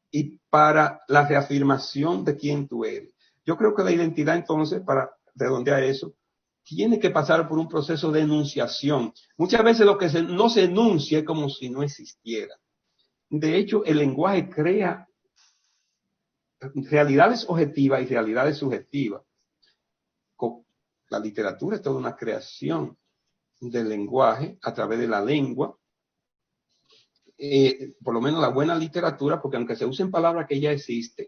y para la reafirmación de quién tú eres. Yo creo que la identidad, entonces, para redondear eso, tiene que pasar por un proceso de enunciación. Muchas veces lo que no se enuncia es como si no existiera. De hecho, el lenguaje crea realidades objetivas y realidades subjetivas. La literatura es toda una creación del lenguaje a través de la lengua. Por lo menos la buena literatura, porque aunque se usen palabras que ya existen,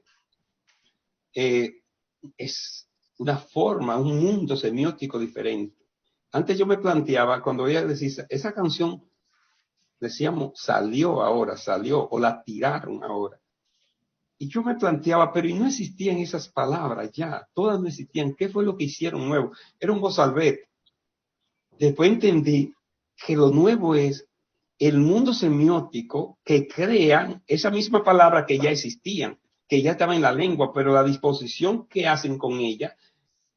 es una forma, un mundo semiótico diferente. Antes yo me planteaba, cuando ella decía, esa canción decíamos, salió, o la tiraron ahora. Y yo me planteaba, pero y no existían esas palabras ya, todas no existían. ¿Qué fue lo que hicieron nuevo? Era un mozalbete. Después entendí que lo nuevo es el mundo semiótico que crean esa misma palabra que ya existían, que ya estaba en la lengua, pero la disposición que hacen con ella,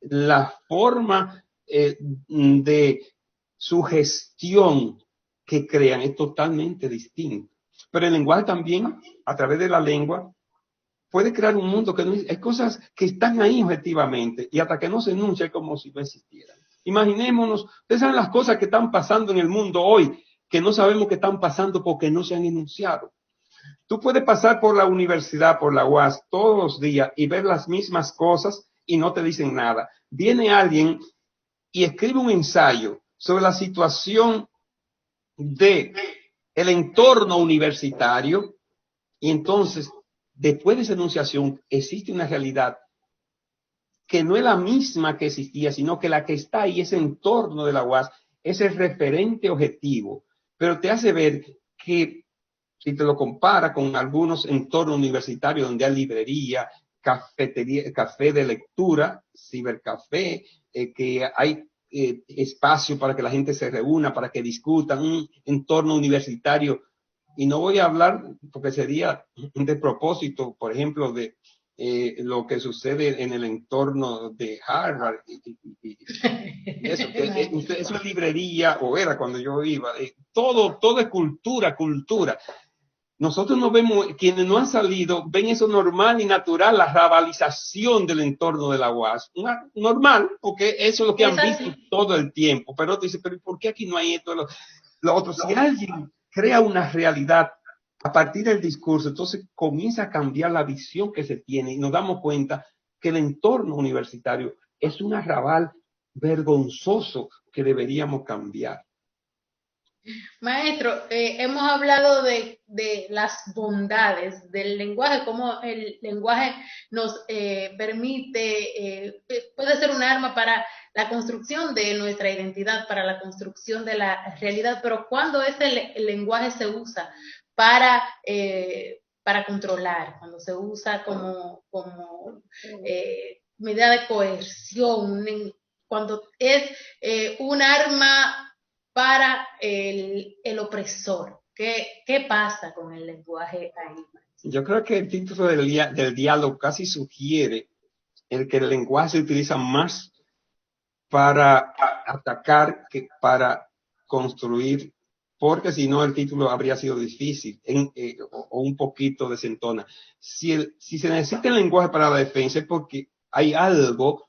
la forma de sugestión que crean es totalmente distinta. Pero el lenguaje también, a través de la lengua, puede crear un mundo que no hay cosas que están ahí objetivamente y hasta que no se enuncia es como si no existieran. Imaginémonos, ustedes saben las cosas que están pasando en el mundo hoy, que no sabemos que están pasando porque no se han enunciado. Tú puedes pasar por la universidad, por la UAS, todos los días y ver las mismas cosas y no te dicen nada. Viene alguien y escribe un ensayo sobre la situación de el entorno universitario y entonces, después de esa enunciación, existe una realidad que no es la misma que existía, sino que la que está ahí, ese entorno de la UAS, es el referente objetivo, pero te hace ver que si te lo compara con algunos entornos universitarios donde hay librería, cafetería, café de lectura, cibercafé, que hay espacio para que la gente se reúna, para que discutan, un entorno universitario. Y no voy a hablar, porque sería de propósito, por ejemplo, de lo que sucede en el entorno de Harvard y eso, eso es librería, o era cuando yo iba, todo es cultura. Nosotros no vemos, quienes no han salido, ven eso normal y natural, la rabalización del entorno de la UAS. Normal, porque eso es lo que han visto todo el tiempo. Pero te dice, pero ¿por qué aquí no hay esto? Lo otro, si alguien crea una realidad a partir del discurso, entonces comienza a cambiar la visión que se tiene y nos damos cuenta que el entorno universitario es un arrabal vergonzoso que deberíamos cambiar. Maestro, hemos hablado de las bondades del lenguaje, cómo el lenguaje nos permite, puede ser un arma para la construcción de nuestra identidad, para la construcción de la realidad, pero cuando el lenguaje se usa para controlar, cuando se usa como medida de coerción, cuando es un arma para el opresor. ¿Qué pasa con el lenguaje ahí? Yo creo que el título del diálogo casi sugiere que el lenguaje se utiliza más para atacar que para construir, porque si no el título habría sido difícil o un poquito desentona. Si se necesita el lenguaje para la defensa es porque hay algo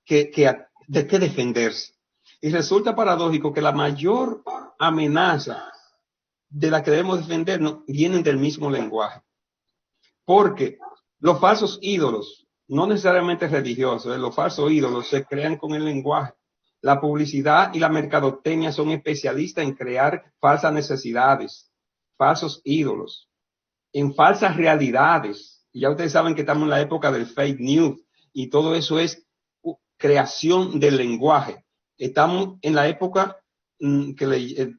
de que defenderse. Y resulta paradójico que la mayor amenaza de la que debemos defendernos vienen del mismo lenguaje. Porque los falsos ídolos, no necesariamente religiosos, los falsos ídolos se crean con el lenguaje. La publicidad y la mercadotecnia son especialistas en crear falsas necesidades, falsos ídolos, en falsas realidades. Y ya ustedes saben que estamos en la época del fake news y todo eso es creación del lenguaje. Estamos en la época que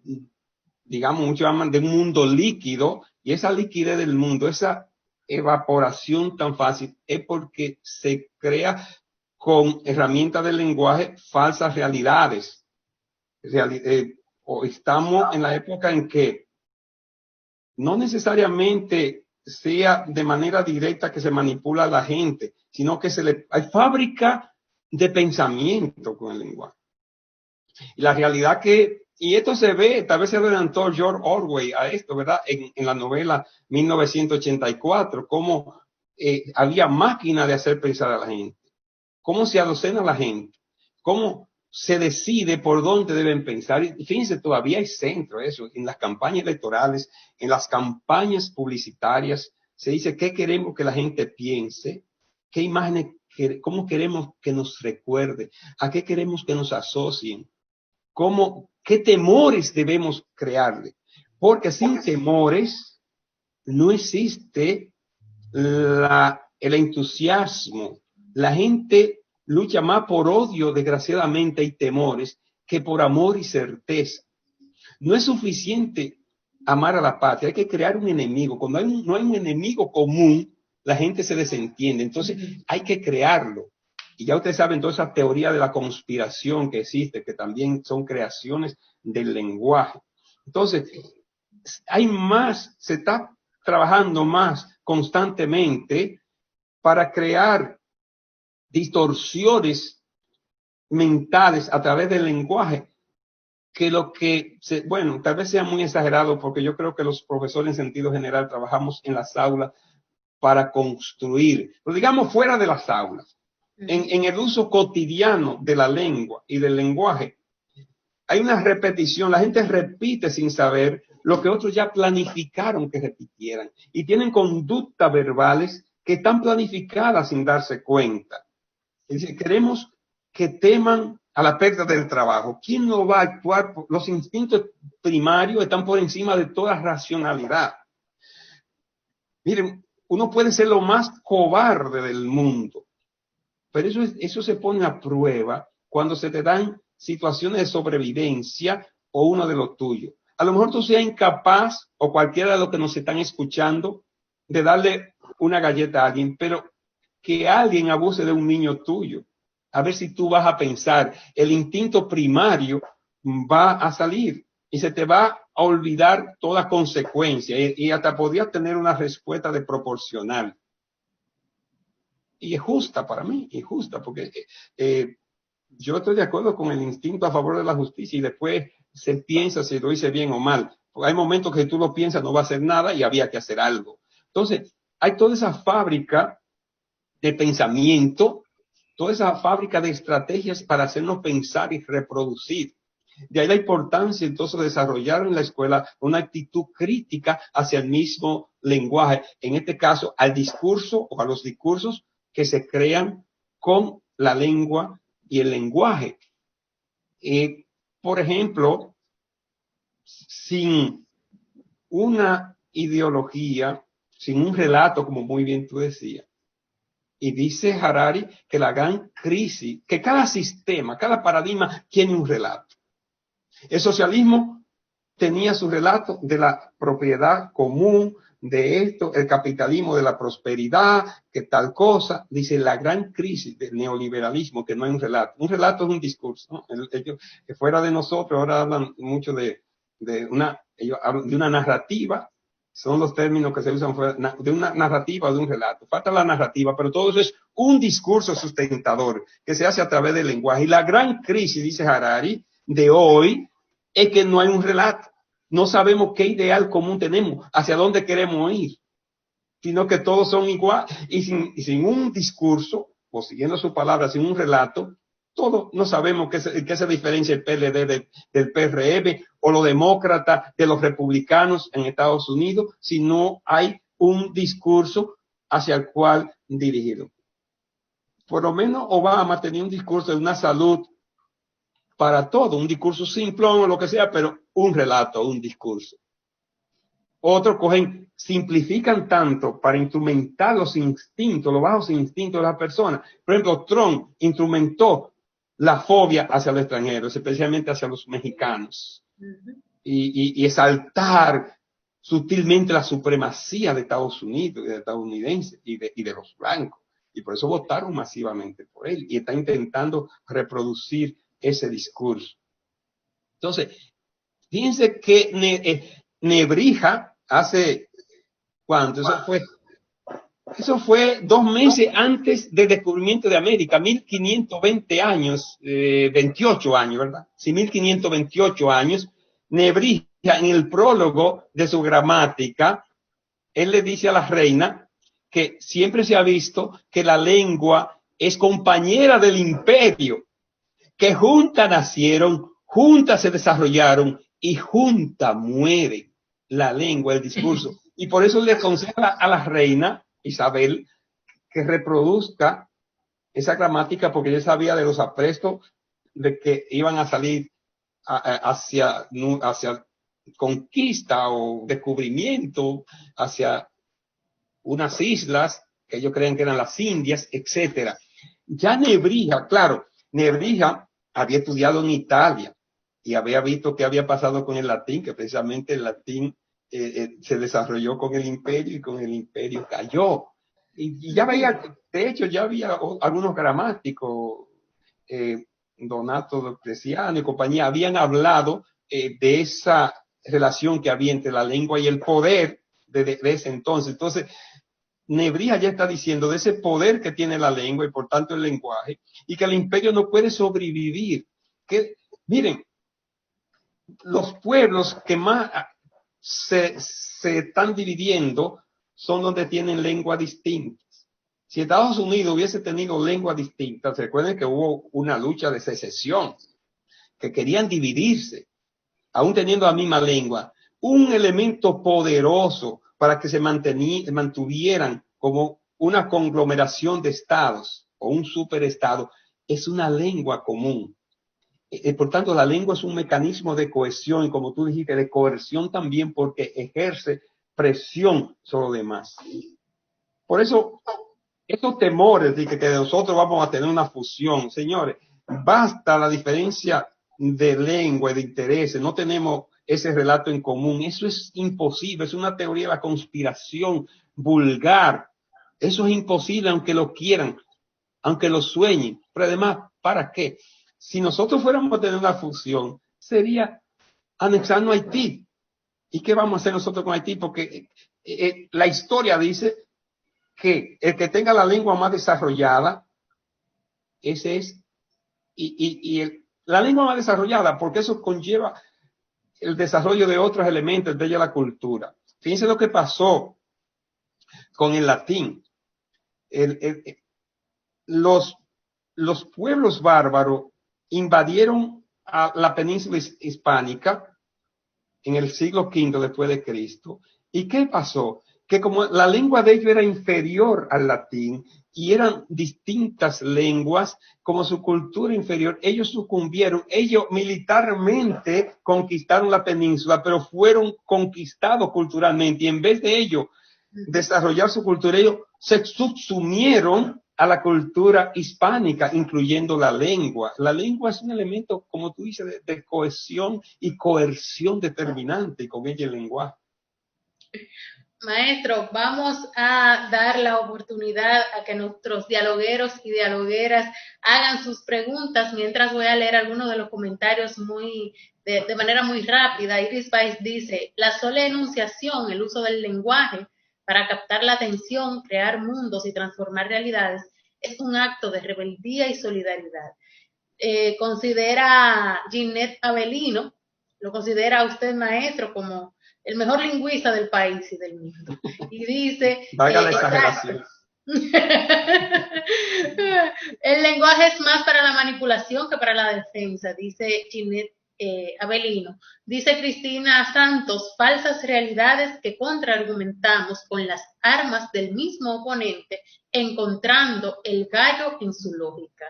digamos, muchos llaman de un mundo líquido, y esa liquidez del mundo, esa evaporación tan fácil, es porque se crea con herramientas del lenguaje falsas realidades. O estamos en la época en que no necesariamente sea de manera directa que se manipula a la gente, sino que hay fábrica de pensamiento con el lenguaje. Y la realidad y esto se ve, tal vez se adelantó George Orwell a esto, ¿verdad? En la novela 1984, cómo había máquina de hacer pensar a la gente, cómo se adocena a la gente, cómo se decide por dónde deben pensar. Y fíjense, todavía hay centro eso, en las campañas electorales, en las campañas publicitarias, se dice qué queremos que la gente piense, qué imágenes, cómo queremos que nos recuerde, a qué queremos que nos asocien. ¿Qué temores debemos crearle? Porque sin temores no existe el entusiasmo. La gente lucha más por odio, desgraciadamente, y temores, que por amor y certeza. No es suficiente amar a la patria, hay que crear un enemigo. Cuando no hay un enemigo común, la gente se desentiende. Entonces hay que crearlo. Y ya ustedes saben toda esa teoría de la conspiración que existe, que también son creaciones del lenguaje. Entonces, se está trabajando más constantemente para crear distorsiones mentales a través del lenguaje, que bueno, tal vez sea muy exagerado, porque yo creo que los profesores en sentido general trabajamos en las aulas para construir, pero digamos fuera de las aulas, en el uso cotidiano de la lengua y del lenguaje, hay una repetición, la gente repite sin saber lo que otros ya planificaron que repitieran, y tienen conductas verbales que están planificadas sin darse cuenta. Es decir, queremos que teman a la pérdida del trabajo. ¿Quién no va a actuar? Los instintos primarios están por encima de toda racionalidad. Miren, uno puede ser lo más cobarde del mundo, pero eso se pone a prueba cuando se te dan situaciones de sobrevivencia o uno de los tuyos. A lo mejor tú seas incapaz, o cualquiera de los que nos están escuchando, de darle una galleta a alguien, pero que alguien abuse de un niño tuyo. A ver si tú vas a pensar, el instinto primario va a salir y se te va a olvidar toda consecuencia y hasta podrías tener una respuesta de proporcional. Y es justa para mí, es justa, porque yo estoy de acuerdo con el instinto a favor de la justicia y después se piensa si lo hice bien o mal. Porque hay momentos que tú lo piensas, no va a hacer nada y había que hacer algo. Entonces, hay toda esa fábrica de pensamiento, toda esa fábrica de estrategias para hacernos pensar y reproducir. De ahí la importancia entonces de desarrollar en la escuela una actitud crítica hacia el mismo lenguaje, en este caso al discurso o a los discursos que se crean con la lengua y el lenguaje. Por ejemplo, sin una ideología, sin un relato, como muy bien tú decías, y dice Harari que la gran crisis, que cada sistema, cada paradigma tiene un relato. El socialismo tenía su relato de la propiedad común, de esto, el capitalismo de la prosperidad, que tal cosa. Dice la gran crisis del neoliberalismo, que no hay un relato. Un relato es un discurso, ¿no? Ellos, que fuera de nosotros, ahora hablan mucho de una narrativa. Son los términos que se usan de una narrativa o de un relato. Falta la narrativa, pero todo eso es un discurso sustentador que se hace a través del lenguaje. Y la gran crisis, dice Harari, de hoy es que no hay un relato. No sabemos qué ideal común tenemos, hacia dónde queremos ir, sino que todos son igual. Y sin un discurso, o siguiendo su palabra, sin un relato, todos no sabemos qué se diferencia el PLD del PRM o los demócratas de los republicanos en Estados Unidos, si no hay un discurso hacia el cual dirigido. Por lo menos Obama tenía un discurso de una salud para todo, un discurso simplón o lo que sea, pero un relato, un discurso. Otros simplifican tanto para instrumentar los instintos, los bajos instintos de las personas. Por ejemplo, Trump instrumentó la fobia hacia los extranjeros, especialmente hacia los mexicanos, y exaltar sutilmente la supremacía de Estados Unidos, de estadounidenses y de los blancos. Y por eso votaron masivamente por él, y está intentando reproducir ese discurso. Entonces, fíjense que Nebrija hace, ¿cuánto? Eso fue 2 meses antes del descubrimiento de América, 1520 años, 28 años, ¿verdad? Sí, 1528 años. Nebrija, en el prólogo de su gramática, él le dice a la reina que siempre se ha visto que la lengua es compañera del imperio, que juntas nacieron, juntas se desarrollaron y juntas mueren. La lengua, el discurso. Y por eso le aconseja a la reina Isabel que reproduzca esa gramática, porque ella sabía de los aprestos de que iban a salir hacia conquista o descubrimiento, hacia unas islas que ellos creen que eran las Indias, etcétera. Ya Nebrija, claro, Nebrija había estudiado en Italia, y había visto qué había pasado con el latín, que precisamente el latín se desarrolló con el imperio y con el imperio cayó. Y ya veía, de hecho, ya había algunos gramáticos, Donato Cresciano y compañía, habían hablado de esa relación que había entre la lengua y el poder de ese entonces. Entonces, Nebrija ya está diciendo de ese poder que tiene la lengua y por tanto el lenguaje, y que el imperio no puede sobrevivir. Que, miren, los pueblos que más se están dividiendo son donde tienen lengua distintas. Si Estados Unidos hubiese tenido lengua distinta, se recuerden que hubo una lucha de secesión, que querían dividirse, aún teniendo la misma lengua. Un elemento poderoso para que se mantuvieran como una conglomeración de estados o un superestado es una lengua común. Por tanto, la lengua es un mecanismo de cohesión y, como tú dijiste, de coerción también, porque ejerce presión sobre los demás. Por eso, estos temores de que nosotros vamos a tener una fusión, señores, basta la diferencia de lengua y de intereses, no tenemos ese relato en común, eso es imposible, es una teoría de la conspiración vulgar, eso es imposible aunque lo quieran, aunque lo sueñen, pero además, ¿para qué? Si nosotros fuéramos a tener una fusión, sería anexarnos a Haití. ¿Y qué vamos a hacer nosotros con Haití? Porque la historia dice que el que tenga la lengua más desarrollada, ese es, la lengua más desarrollada, porque eso conlleva el desarrollo de otros elementos, de ella la cultura. Fíjense lo que pasó con el latín. Los pueblos bárbaros invadieron a la península hispánica en el siglo V después de Cristo. ¿Y qué pasó? Que como la lengua de ellos era inferior al latín y eran distintas lenguas, como su cultura inferior, ellos sucumbieron. Ellos militarmente conquistaron la península, pero fueron conquistados culturalmente. Y en vez de ellos desarrollar su cultura, ellos se subsumieron a la cultura hispánica, incluyendo la lengua. La lengua es un elemento, como tú dices, de cohesión y coerción determinante, y con ella el lenguaje. Maestro, vamos a dar la oportunidad a que nuestros dialogueros y dialogueras hagan sus preguntas, mientras voy a leer algunos de los comentarios de manera muy rápida. Iris Baez dice, la sola enunciación, el uso del lenguaje para captar la atención, crear mundos y transformar realidades, es un acto de rebeldía y solidaridad. Considera Ginette Avelino, lo considera usted, maestro, como el mejor lingüista del país y del mundo. Y dice... Valga la exageración. El lenguaje es más para la manipulación que para la defensa, dice Ginette Avelino. Dice Cristina Santos, falsas realidades que contraargumentamos con las armas del mismo oponente, encontrando el gallo en su lógica.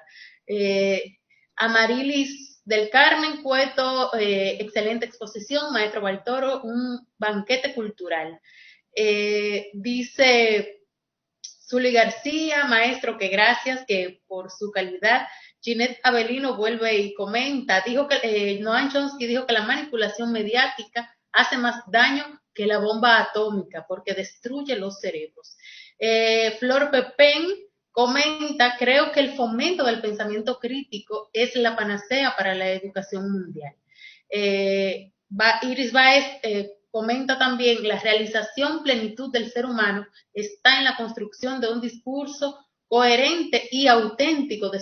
Amarilis del Carmen Cueto, excelente exposición, maestro Baltoro, un banquete cultural. Dice Zuli García, maestro, que gracias, que por su calidad. Ginette Avelino vuelve y comenta, dijo que Noam Chomsky dijo que la manipulación mediática hace más daño que la bomba atómica porque destruye los cerebros. Flor Pepén comenta, creo que el fomento del pensamiento crítico es la panacea para la educación mundial. Iris Baez comenta también, la realización plenitud del ser humano está en la construcción de un discurso coherente y auténtico de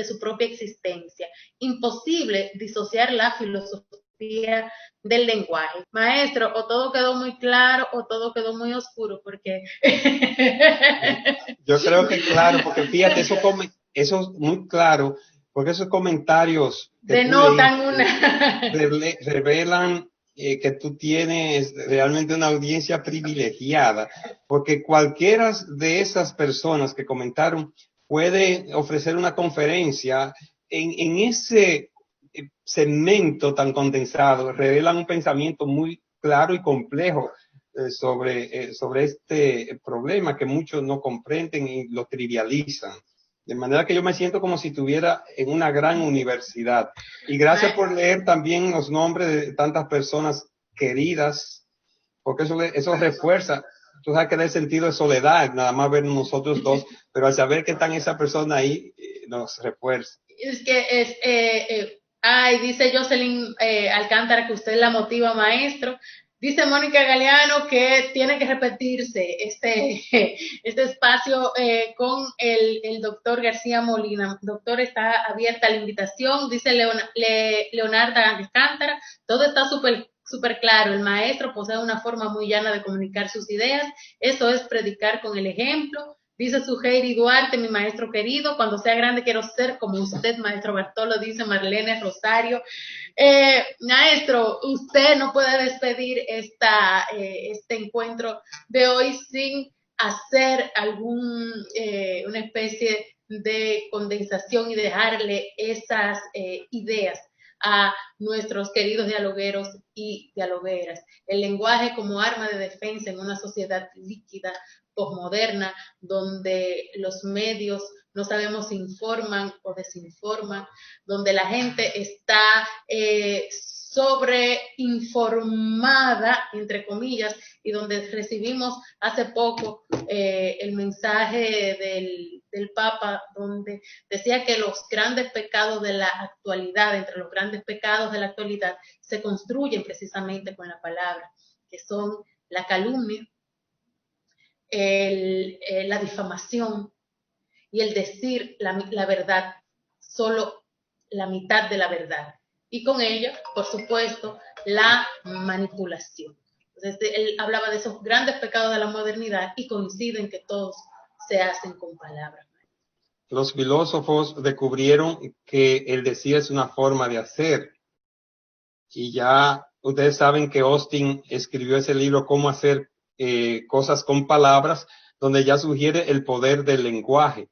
su propia existencia. Imposible disociar la filosofía del lenguaje. Maestro, o todo quedó muy claro o todo quedó muy oscuro, porque... Yo creo que claro, porque fíjate, eso es muy claro, porque esos comentarios denotan revelan que tú tienes realmente una audiencia privilegiada, porque cualquiera de esas personas que comentaron puede ofrecer una conferencia en ese segmento tan condensado, revelan un pensamiento muy claro y complejo sobre este problema que muchos no comprenden y lo trivializan. De manera que yo me siento como si estuviera en una gran universidad. Y gracias por leer también los nombres de tantas personas queridas, porque eso refuerza. Tú sabes que da el sentido de soledad, nada más ver nosotros dos, pero al saber que están esa persona ahí, nos refuerza. Es que dice Jocelyn Alcántara que usted la motiva, maestro. Dice Mónica Galeano que tiene que repetirse este espacio con el doctor García Molina. Doctor, está abierta la invitación. Dice Leonarda Alcántara, todo está súper claro. El maestro posee una forma muy llana de comunicar sus ideas. Eso es predicar con el ejemplo. Dice Suheiri Duarte, mi maestro querido, cuando sea grande quiero ser como usted, maestro Bartolo, dice Marlene Rosario. Maestro, usted no puede despedir este encuentro de hoy sin hacer una especie de condensación y dejarle esas ideas a nuestros queridos dialogueros y dialogueras. El lenguaje como arma de defensa en una sociedad líquida, posmoderna, donde los medios no sabemos si informan o desinforman, donde la gente está sobreinformada, entre comillas, y donde recibimos hace poco el mensaje del Papa, donde decía que los grandes pecados de la actualidad, entre los grandes pecados de la actualidad, se construyen precisamente con la palabra, que son la calumnia, la difamación y el decir la verdad, solo la mitad de la verdad. Y con ella, por supuesto, la manipulación. Entonces, él hablaba de esos grandes pecados de la modernidad y coinciden que todos se hacen con palabras. Los filósofos descubrieron que el decir es una forma de hacer. Y ya ustedes saben que Austin escribió ese libro, Cómo hacer cosas con palabras, donde ya sugiere el poder del lenguaje,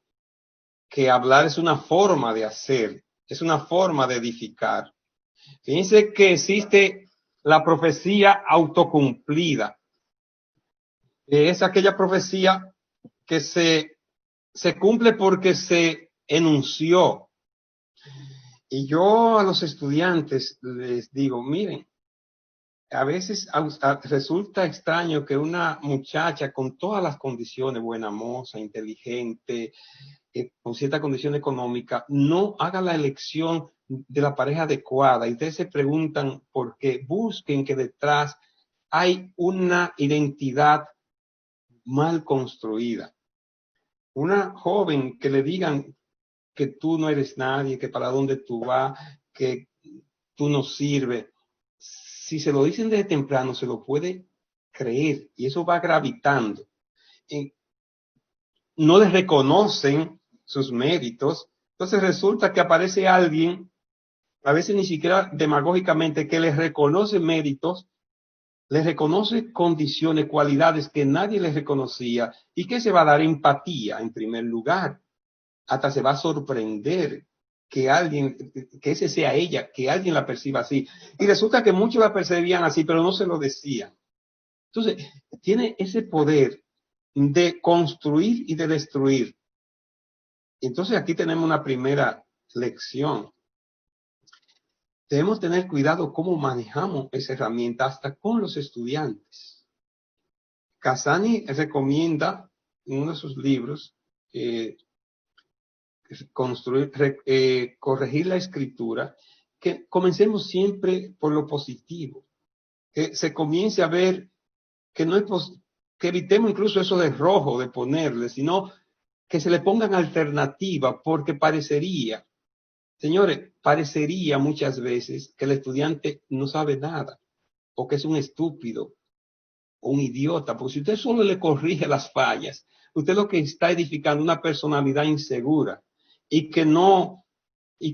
que hablar es una forma de hacer, es una forma de edificar. Fíjense que existe la profecía autocumplida. Es aquella profecía que se cumple porque se enunció. Y yo a los estudiantes les digo, miren, a veces resulta extraño que una muchacha con todas las condiciones, buena moza, inteligente, con cierta condición económica, no haga la elección de la pareja adecuada. Y ustedes se preguntan por qué. Busquen que detrás hay una identidad mal construida. Una joven que le digan que tú no eres nadie, que para dónde tú vas, que tú no sirves. Si se lo dicen desde temprano, se lo puede creer y eso va gravitando. No les reconocen sus méritos. Entonces resulta que aparece alguien, a veces ni siquiera demagógicamente, que les reconoce méritos, les reconoce condiciones, cualidades que nadie les reconocía y que se va a dar empatía en primer lugar. Hasta se va a sorprender que ese sea ella, que alguien la perciba así. Y resulta que muchos la percibían así, pero no se lo decían. Entonces, tiene ese poder de construir y de destruir. Entonces, aquí tenemos una primera lección. Debemos tener cuidado cómo manejamos esa herramienta hasta con los estudiantes. Casani recomienda en uno de sus libros corregir la escritura, que comencemos siempre por lo positivo, que se comience a ver que no es que evitemos incluso eso de rojo de ponerle, sino que se le pongan alternativas, porque parecería, señores, parecería muchas veces que el estudiante no sabe nada, o que es un estúpido, o un idiota, porque si usted solo le corrige las fallas, usted lo que está edificando una personalidad insegura, y que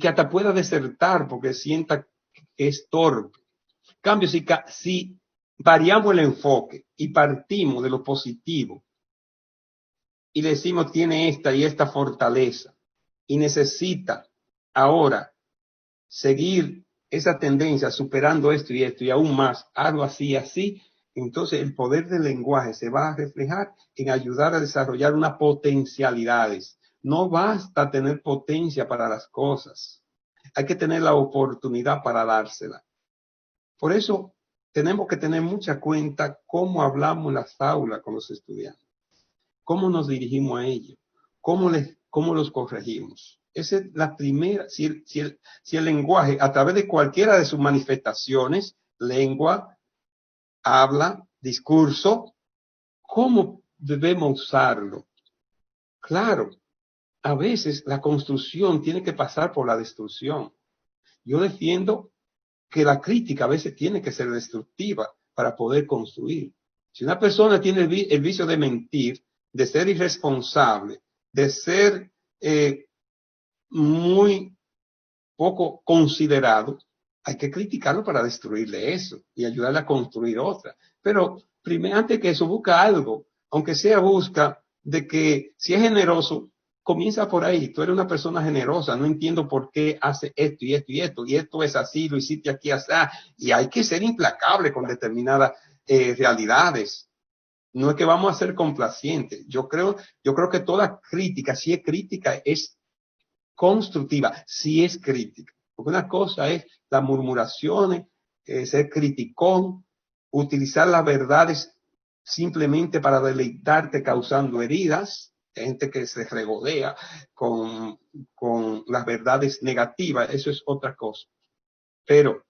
hasta pueda desertar porque sienta que es torpe. En cambio, si variamos el enfoque y partimos de lo positivo y decimos tiene esta y esta fortaleza y necesita ahora seguir esa tendencia superando esto y aún más, algo así, entonces el poder del lenguaje se va a reflejar en ayudar a desarrollar unas potencialidades, No basta tener potencia para las cosas. Hay que tener la oportunidad para dársela. Por eso tenemos que tener mucha cuenta cómo hablamos en las aulas con los estudiantes, cómo nos dirigimos a ellos, cómo los corregimos. Esa es la primera. Si el lenguaje, a través de cualquiera de sus manifestaciones, lengua, habla, discurso, ¿cómo debemos usarlo? Claro, a veces la construcción tiene que pasar por la destrucción. Yo defiendo que la crítica a veces tiene que ser destructiva para poder construir. Si una persona tiene el vicio de mentir, de ser irresponsable, de ser muy poco considerado, hay que criticarlo para destruirle eso y ayudarle a construir otra. Pero primero, antes que eso, busca algo, aunque sea busca de que si es generoso, comienza por ahí. Tú eres una persona generosa, no entiendo por qué hace esto y esto y esto, y esto es así, lo hiciste aquí, así, y hay que ser implacable con determinadas realidades. No es que vamos a ser complacientes. Yo creo que toda crítica, si es crítica, es constructiva, si es crítica. Porque una cosa es las murmuraciones, ser criticón, utilizar las verdades simplemente para deleitarte causando heridas. Hay gente que se regodea con las verdades negativas, eso es otra cosa. Pero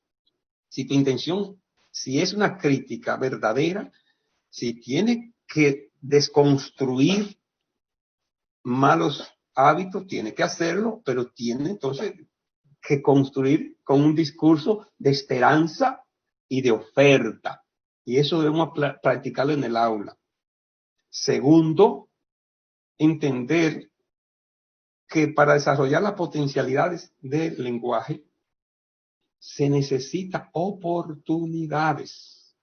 si tu intención, si es una crítica verdadera, si tiene que desconstruir malos hábitos, tiene que hacerlo, pero tiene entonces que construir con un discurso de esperanza y de oferta. Y eso debemos practicarlo en el aula. Segundo, entender que para desarrollar las potencialidades del lenguaje se necesita oportunidades,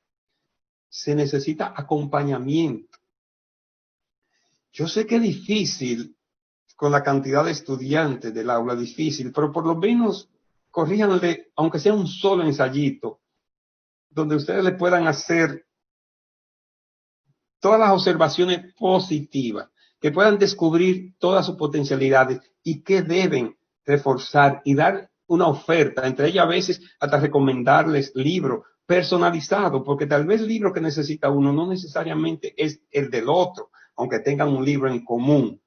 se necesita acompañamiento. Yo sé que es difícil con la cantidad de estudiantes del aula, difícil, pero por lo menos corríjanle, aunque sea un solo ensayito, donde ustedes le puedan hacer todas las observaciones positivas, que puedan descubrir todas sus potencialidades y que deben reforzar y dar una oferta, entre ellas a veces hasta recomendarles libros personalizados, porque tal vez el libro que necesita uno no necesariamente es el del otro, aunque tengan un libro en común.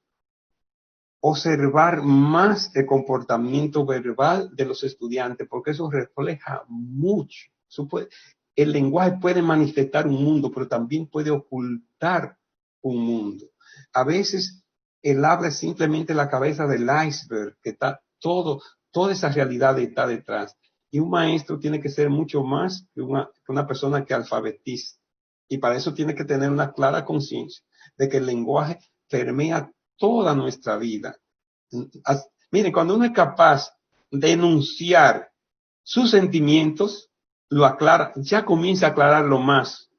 Observar más el comportamiento verbal de los estudiantes, porque eso refleja mucho. El lenguaje puede manifestar un mundo, pero también puede ocultar un mundo. A veces el habla es simplemente la cabeza del iceberg, que está toda esa realidad está detrás. Y un maestro tiene que ser mucho más que una persona que alfabetiza. Y para eso tiene que tener una clara conciencia de que el lenguaje permea toda nuestra vida. Miren, cuando uno es capaz de enunciar sus sentimientos, lo aclara, ya comienza a aclararlo más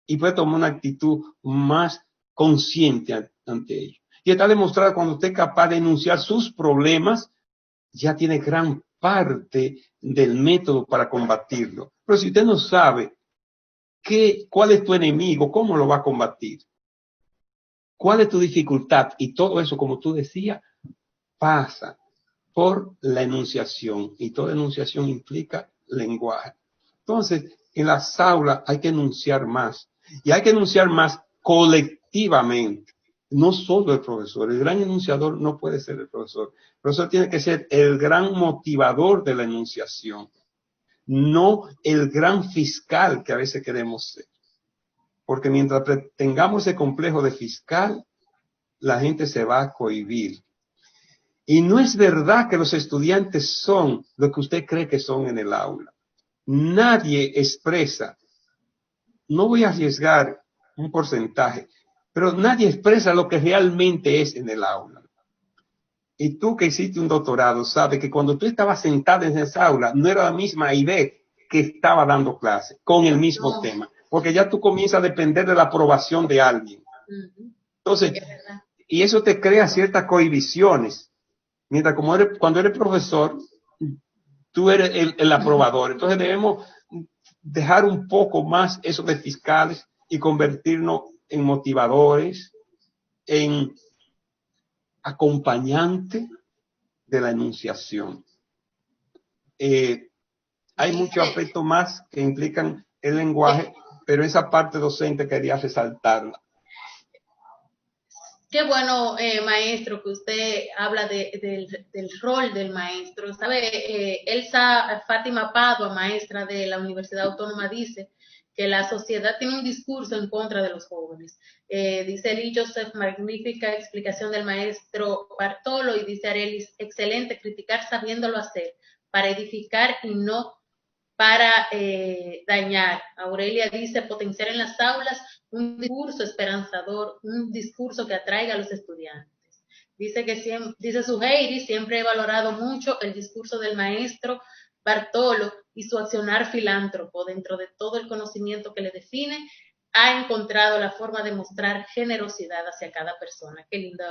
y puede tomar una actitud más consciente ante ello. Y está demostrado cuando usted es capaz de enunciar sus problemas, ya tiene gran parte del método para combatirlo. Pero si usted no sabe cuál es tu enemigo, cómo lo va a combatir, cuál es tu dificultad y todo eso, como tú decías, pasa por la enunciación y toda enunciación implica lenguaje. Entonces, en las aulas hay que enunciar más y hay que enunciar más colectivamente, no solo el profesor. El gran enunciador no puede ser el profesor. El profesor tiene que ser el gran motivador de la enunciación, no el gran fiscal que a veces queremos ser. Porque mientras tengamos ese complejo de fiscal, la gente se va a cohibir. Y no es verdad que los estudiantes son lo que usted cree que son en el aula. Nadie expresa, no voy a arriesgar un porcentaje, pero nadie expresa lo que realmente es en el aula. Y tú que hiciste un doctorado, sabes que cuando tú estabas sentada en esa aula, no era la misma idea que estaba dando clase con el mismo tema, porque ya tú comienzas a depender de la aprobación de alguien. Entonces, y eso te crea ciertas cohibiciones. Mientras cuando eres profesor, tú eres el aprobador. Entonces debemos dejar un poco más eso de fiscales y convertirnos en motivadores, en acompañante de la enunciación. Hay muchos aspectos más que implican el lenguaje, pero esa parte docente quería resaltarla. Qué bueno, maestro, que usted habla del rol del maestro. ¿Sabe? Elsa Fátima Padua, maestra de la Universidad Autónoma, dice que la sociedad tiene un discurso en contra de los jóvenes. Dice Lee Joseph, magnífica explicación del maestro Bartolo, y dice Arelis, excelente, criticar sabiéndolo hacer, para edificar y no para dañar. Aurelia dice, potenciar en las aulas un discurso esperanzador, un discurso que atraiga a los estudiantes. Dice dice Suheiri, siempre he valorado mucho el discurso del maestro Bartolo y su accionar filántropo. Dentro de todo el conocimiento que le define, ha encontrado la forma de mostrar generosidad hacia cada persona. Qué lindo.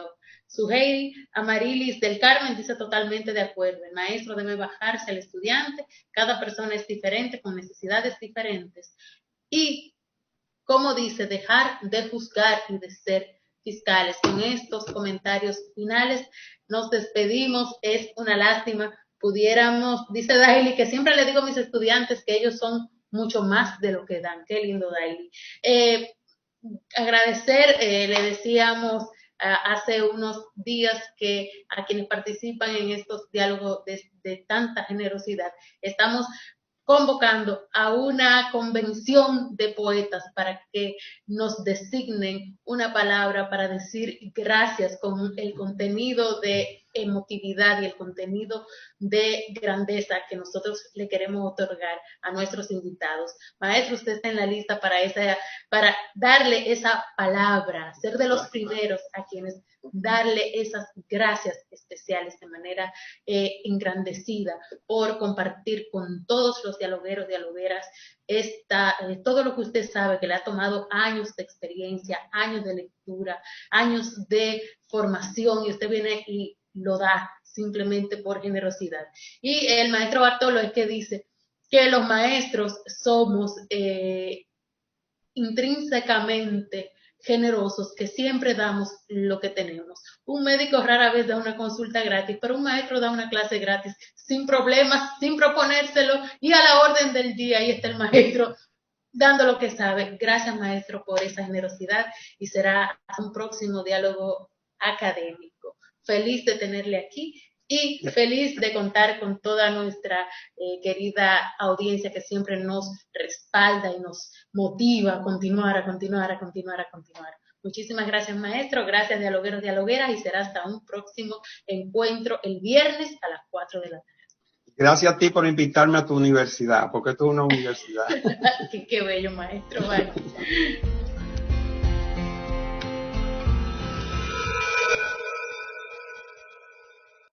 Suheiri. Amarilis del Carmen dice totalmente de acuerdo. El maestro debe bajarse al estudiante. Cada persona es diferente, con necesidades diferentes. Y, como dice, dejar de juzgar y de ser fiscales. Con estos comentarios finales nos despedimos. Es una lástima. Pudiéramos, dice Daily, que siempre le digo a mis estudiantes que ellos son mucho más de lo que dan. Qué lindo, Daily. Agradecer, le decíamos hace unos días que a quienes participan en estos diálogos de tanta generosidad, estamos convocando a una convención de poetas para que nos designen una palabra para decir gracias con el contenido de emotividad y el contenido de grandeza que nosotros le queremos otorgar a nuestros invitados. Maestro, usted está en la lista para darle esa palabra, ser de los primeros a quienes darle esas gracias especiales de manera engrandecida por compartir con todos los dialogueros, dialogueras, todo lo que usted sabe, que le ha tomado años de experiencia, años de lectura, años de formación, y usted viene y lo da simplemente por generosidad. Y el maestro Bartolo es que dice que los maestros somos intrínsecamente generosos, que siempre damos lo que tenemos. Un médico rara vez da una consulta gratis, pero un maestro da una clase gratis, sin problemas, sin proponérselo, y a la orden del día ahí está el maestro dando lo que sabe. Gracias, maestro, por esa generosidad, y será un próximo diálogo académico. Feliz de tenerle aquí y feliz de contar con toda nuestra querida audiencia que siempre nos respalda y nos motiva a continuar, a continuar, a continuar, a continuar. Muchísimas gracias, maestro. Gracias, dialogueros, dialogueras, y será hasta un próximo encuentro el viernes a las 4 de la tarde. Gracias a ti por invitarme a tu universidad, porque esto es una universidad. Qué bello, maestro. Bye.